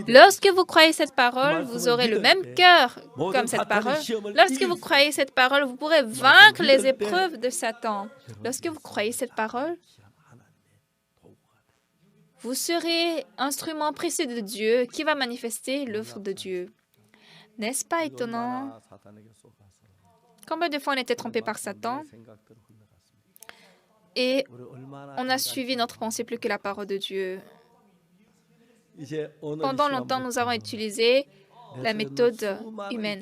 Lorsque vous croyez cette parole, vous aurez le même cœur comme cette parole. Lorsque vous croyez cette parole, vous pourrez vaincre les épreuves de Satan. Lorsque vous croyez cette parole, vous serez instrument précieux de Dieu qui va manifester l'œuvre de Dieu. N'est-ce pas étonnant? Combien de fois on était trompé par Satan et on a suivi notre pensée plus que la parole de Dieu? Pendant longtemps, nous avons utilisé la méthode humaine.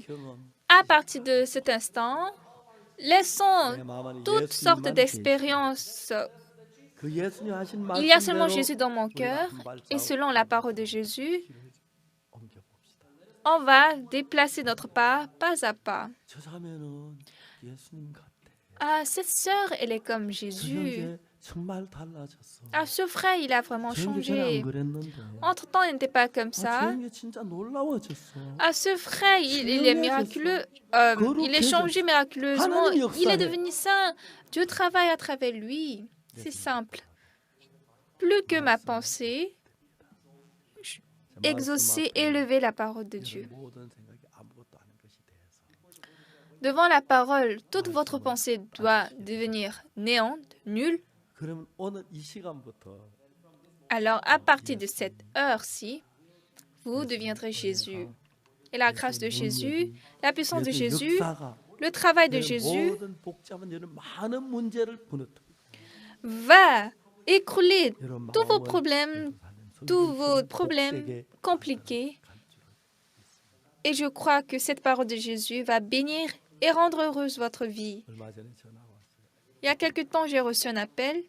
À partir de cet instant, laissons toutes sortes d'expériences. Il y a seulement Jésus dans mon cœur et selon la parole de Jésus, on va déplacer notre pas à pas. Ah, cette sœur, elle est comme Jésus. Ah, ce frère, il a vraiment changé. Entre-temps, il n'était pas comme ça. Ah, ce frère, il est miraculeux. Il est changé miraculeusement. Il est devenu saint. Dieu travaille à travers lui. C'est simple. Plus que ma pensée, exaucer, élever la parole de Dieu. Devant la parole, toute votre pensée doit devenir néante, nulle. Alors, à partir de cette heure-ci, vous deviendrez Jésus. Et la grâce de Jésus, la puissance de Jésus, le travail de Jésus va écrouler tous vos problèmes compliqués. Et je crois que cette parole de Jésus va bénir et rendre heureuse votre vie. Il y a quelque temps, j'ai reçu un appel.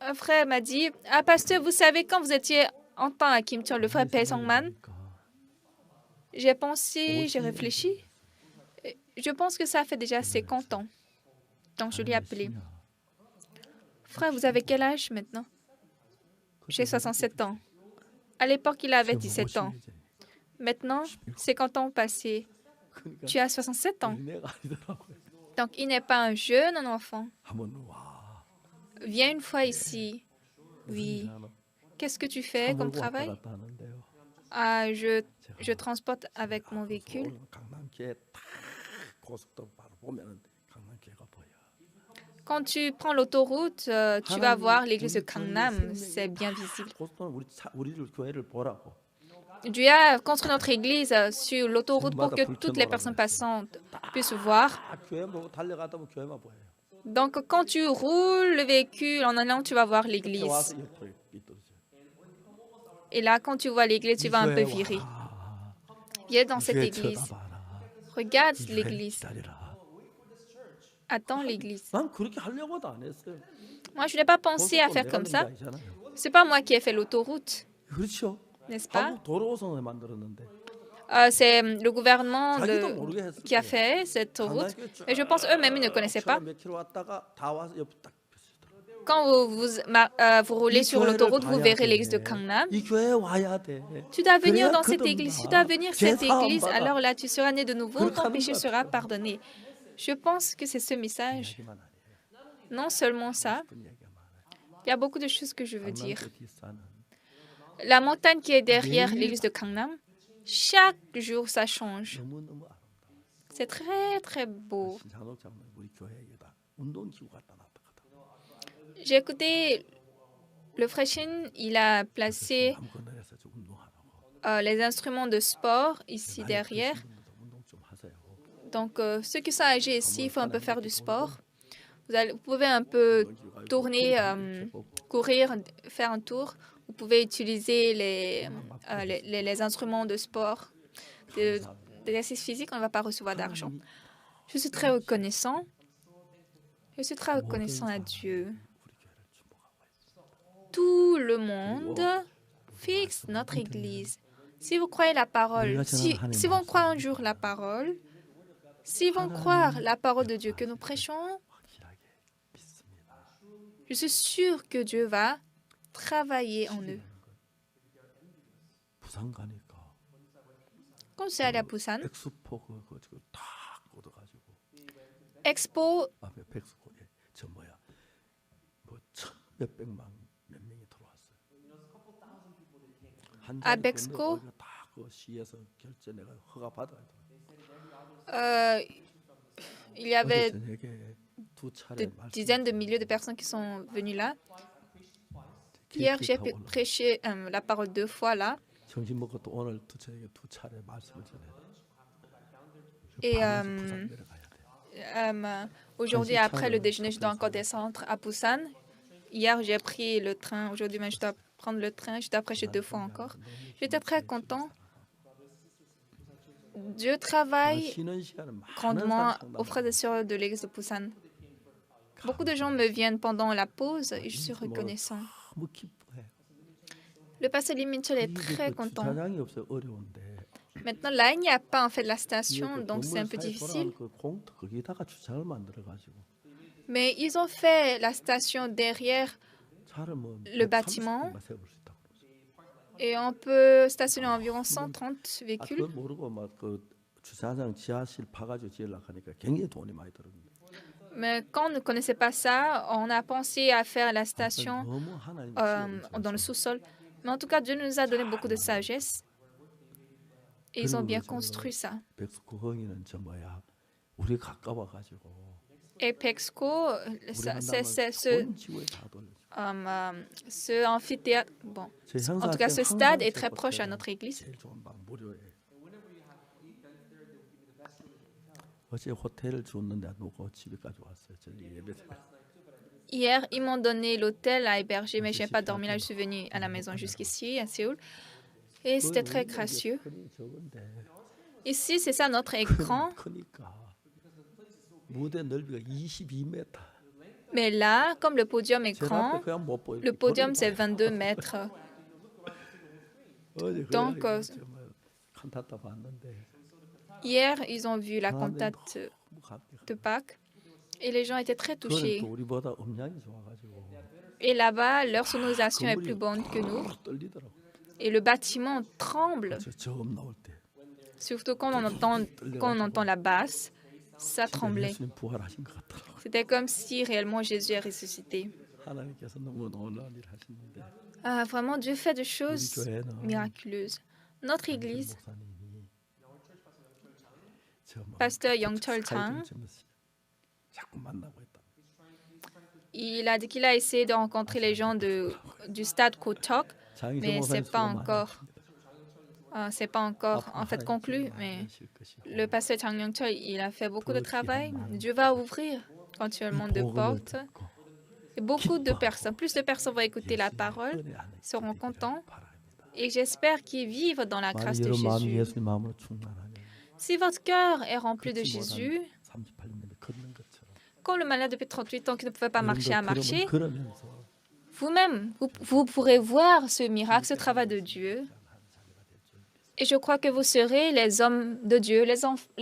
Un frère m'a dit, « Ah, pasteur, vous savez, quand vous étiez en temps à Kim Cheol, le frère Bae-sung-man, j'ai pensé, j'ai réfléchi. Je pense que ça fait déjà 50 ans. Donc, je l'ai 아니, appelé. 신이야. Frère, vous avez quel âge maintenant? J'ai 67 ans. À l'époque, il avait 17 ans. Maintenant, 50 ans passés. 그러니까 Tu as 67 ans. 어린애가 아니더라고요. Donc, il n'est pas un jeune, un enfant. 한번 와. Viens une fois ici. Oui. Qu'est-ce que tu fais comme travail? 왔다 갔다 하는데요. Ah, je transporte avec mon véhicule. 오늘 강남교에 딱 고속도로 바로 보면은 강남교회가 보여. Quand tu prends l'autoroute, tu vas voir l'église de Gangnam. C'est bien visible. 고속도로 우리를 교회를 보라고. Dieu a construit notre église sur l'autoroute pour que toutes les personnes passantes puissent voir. 딱 교회 보고 달려가다 보면 교회만 보여요. Donc, quand tu roules le véhicule en allant, tu vas voir 이렇게 l'église. 와서 옆으로 삐뚤어져. Et là, quand tu vois l'église, tu vas un peu virer. Viens dans cette 교회 église. 쳐다봐라. Regarde 이 교회 l'église. 기다리라. Attends l'église. 난 그렇게 하려고도 안 했어요. Moi, je n'ai pas pensé à 고속도로 faire 내가 comme 낸 게 ça. 아니잖아요. C'est pas moi qui ai fait l'autoroute, 그렇죠. n'est-ce pas? 한국 도로공사에 만들었는데 C'est le gouvernement 자기도 모르게 했을 qui a 거예요. fait cette route. 강남교회 쭉 Et je pense eux-mêmes, ils ne connaissaient pas. 몇 킬로 왔다가 다 와서 옆에 딱 펴시더라고요. Quand vous roulez sur l'autoroute, vous verrez l'église de Gangnam. 이 교회에 와야 돼. Tu dois venir 그래야 dans cette 거듭나. église. Si tu dois venir cette 죄 사함 église, 받아. alors là, tu seras né de nouveau, 그렇게 ton 하는 péché 것 sera 같아요. pardonné. Je pense que c'est ce message. 얘기만 아니에요. Non seulement ça, 그런 얘기가 많아요. il y a beaucoup de choses que je veux dire. 강남교 뒷산은 La montagne qui est derrière l'église de Gangnam, chaque jour, ça change. 너무너무 아름다워. C'est très, très beau. 신장록 장로 우리 교회에다 운동기구 갖다 놨다거든. J'ai écouté le frère Shin, il a placé 남건너에서 좀 운동하라고. les instruments de sport ici 나이 derrière. 드신 분들도 운동 좀 하세요. Donc, ceux qui sont âgés ici, il faut un peu faire du sport. Vous pouvez un peu tourner, courir, faire un tour. Vous pouvez utiliser les instruments de sport, d'exercice physique, on ne va pas recevoir d'argent. Je suis très reconnaissant. Je suis très reconnaissant à Dieu. Tout le monde fixe notre Église. Si vous croyez la parole, si vont croire un jour la parole, s'ils vont croire la parole de Dieu que nous prêchons, 확실하게 믿습니다. je suis sûre que Dieu va travailler en eux. 부산 가니까 Quand je suis allée à Busan, 엑스포 그거 다 꽂아가지고 Expo, 앞에 백스코에 저 뭐야 뭐천 몇백만 몇 명이 들어왔어요. 한 아, 자리 백스코? 건너 다그 시에서 결제 내가 허가 받아야 돼. il y avait 저녁에 두 차례 des dizaines de milliers de personnes qui sont venues là. Hier, j'ai prêché la parole 2 fois là. 점심 먹고 또 오늘 또 저녁에 두 차례 말씀을 전해. Et 부산 내려가야 돼. aujourd'hui, après le déjeuner, je dois encore descendre à Busan. Hier, j'ai pris le train. Aujourd'hui, je dois prendre le train. Je dois prêcher 2 fois encore. J'étais très content. Dieu travaille 쉬는 시간은 많은 grandement 사람 aux frères et sœurs de l'église de Busan. Beaucoup de gens me viennent pendant la pause et je suis reconnaissant. 너무 기뻐해. Le pasteur Lee Min-chul est 이게 très 그 content. 주차장이 없어 어려운데. Maintenant, là, il n'y a pas en fait la station, 이게 그 donc c'est un peu 건물사에 difficile. 돌아가는 그 공터 거기다가 주차장을 만들어 가지고 Mais ils ont fait la station derrière 차를 뭐 Le bâtiment. 130대인가 세울 수 있다고 그러죠. et on peut stationner environ 130 아, véhicules. 그걸 모르고 막 그 주차장 지하실 파가지고 지으려고 하니까 굉장히 돈이 많이 들었는데. Mais quand on ne connaissait pas ça, on a pensé à faire la station 너무 하나님 dans le sous-sol. Mais en tout cas, Dieu nous a donné beaucoup de sagesse. Et ils ont bien construit ça. 백스코흥이는 저 뭐야 우리 가까워 가지고 Et Pexco, c'est ce amphithéâtre. Bon, en tout cas, ce stade est très proche à notre église. 제일 좋은 방 무료에. 어제 호텔을 줬는데 누구 집에까지 왔어요. 저기 예배. Hier, ils m'ont donné l'hôtel à héberger, mais je n'ai pas dormi là. Je suis venue à la maison jusqu'ici, à Séoul. Et c'était très gracieux. 적은데 Ici, c'est ça notre écran. 크니까 무대 넓이가 22m. Mais là, comme le podium est 제 앞에 grand, 그냥 못 보여. le podium c'est 22 mètres. Donc, 칸타타 봤는데 hier, ils ont vu la cantate 너무 감격. de Pâques. Et les gens étaient très 그거는 touchés. 또 우리보다 음량이 좋아가지고 Et là-bas, leur sonorisation est plus 건물이 bonne que nous. 떨리더라고. Et le bâtiment tremble, 저 저음 나올 때 surtout quand on entend la basse. Ça 진짜 tremblait. 예수님 부활하신 것 같더라고. C'était comme si réellement Jésus est ressuscité. 하나님께서 너무 놀라운 일 하시는데 Vraiment, Dieu fait des 우리 choses 교회는 miraculeuses. Notre 장철 église, 목사님이 저 Pasteur Yongchol Tang, 자꾸 만나고 있다. il a dit qu'il a essayé de rencontrer les gens du stade Kotok, 장희정 mais 목사님 수고 많이 c'est pas encore 하십니다. en fait 앞으로 conclu. 하나님께서 많이 Mais 하실 것이고 le pasteur Chang Yong-chol, il a fait beaucoup de travail. Dieu va ouvrir continuellement de 복음을 portes. 듣고 Et beaucoup de personnes, plus de personnes vont écouter la 예수님의 parole, 은혜 안에 seront 있기를 contents. 바랍니다. Et j'espère qu'ils vivent dans la grâce 만약 de 여러분 마음이 Jésus. 예수님 마음으로 충만하면 Si votre cœur est rempli de 걷지 Jésus, 못한 38년에 걷는 것처럼 comme le malade depuis 38 ans qui ne pouvait pas marcher à 여러분도 marcher, 걸으면서 vous-même, vous pourrez voir ce miracle, ce travail de Dieu. Et je crois que vous serez les hommes de Dieu, les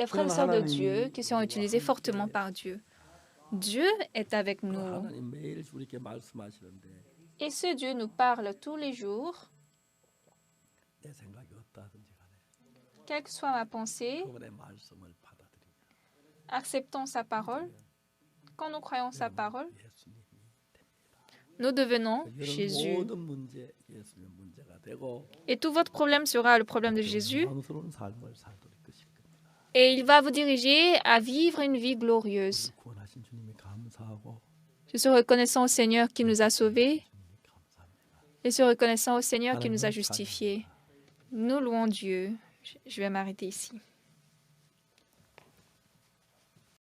frères et sœurs de Dieu qui seront utilisés fortement par Dieu. Dieu est avec 그 nous. 하나님 매일 우리에게 말씀하시는데 Et ce Dieu nous parle tous les jours. 내 생각이 어떠하든지 간에 Quelle que soit ma pensée, 그분의 말씀을 받아들이면 acceptons sa parole. Quand nous croyons sa parole, 예수님이 nous devenons 여러분 Jésus. 모든 문제 예수님 문제가 되고 Et tout votre problème sera le problème de Jésus. 영광스러운 삶을 살도록 것일 겁니다. Et il va vous diriger à vivre une vie glorieuse. 구원하신 주님이 감사하고 Je suis reconnaissant au Seigneur qui nous a sauvés. 주님이 감사합니다. Et je suis reconnaissant au Seigneur qui nous a justifiés. Nous louons Dieu. Je vais m'arrêter ici.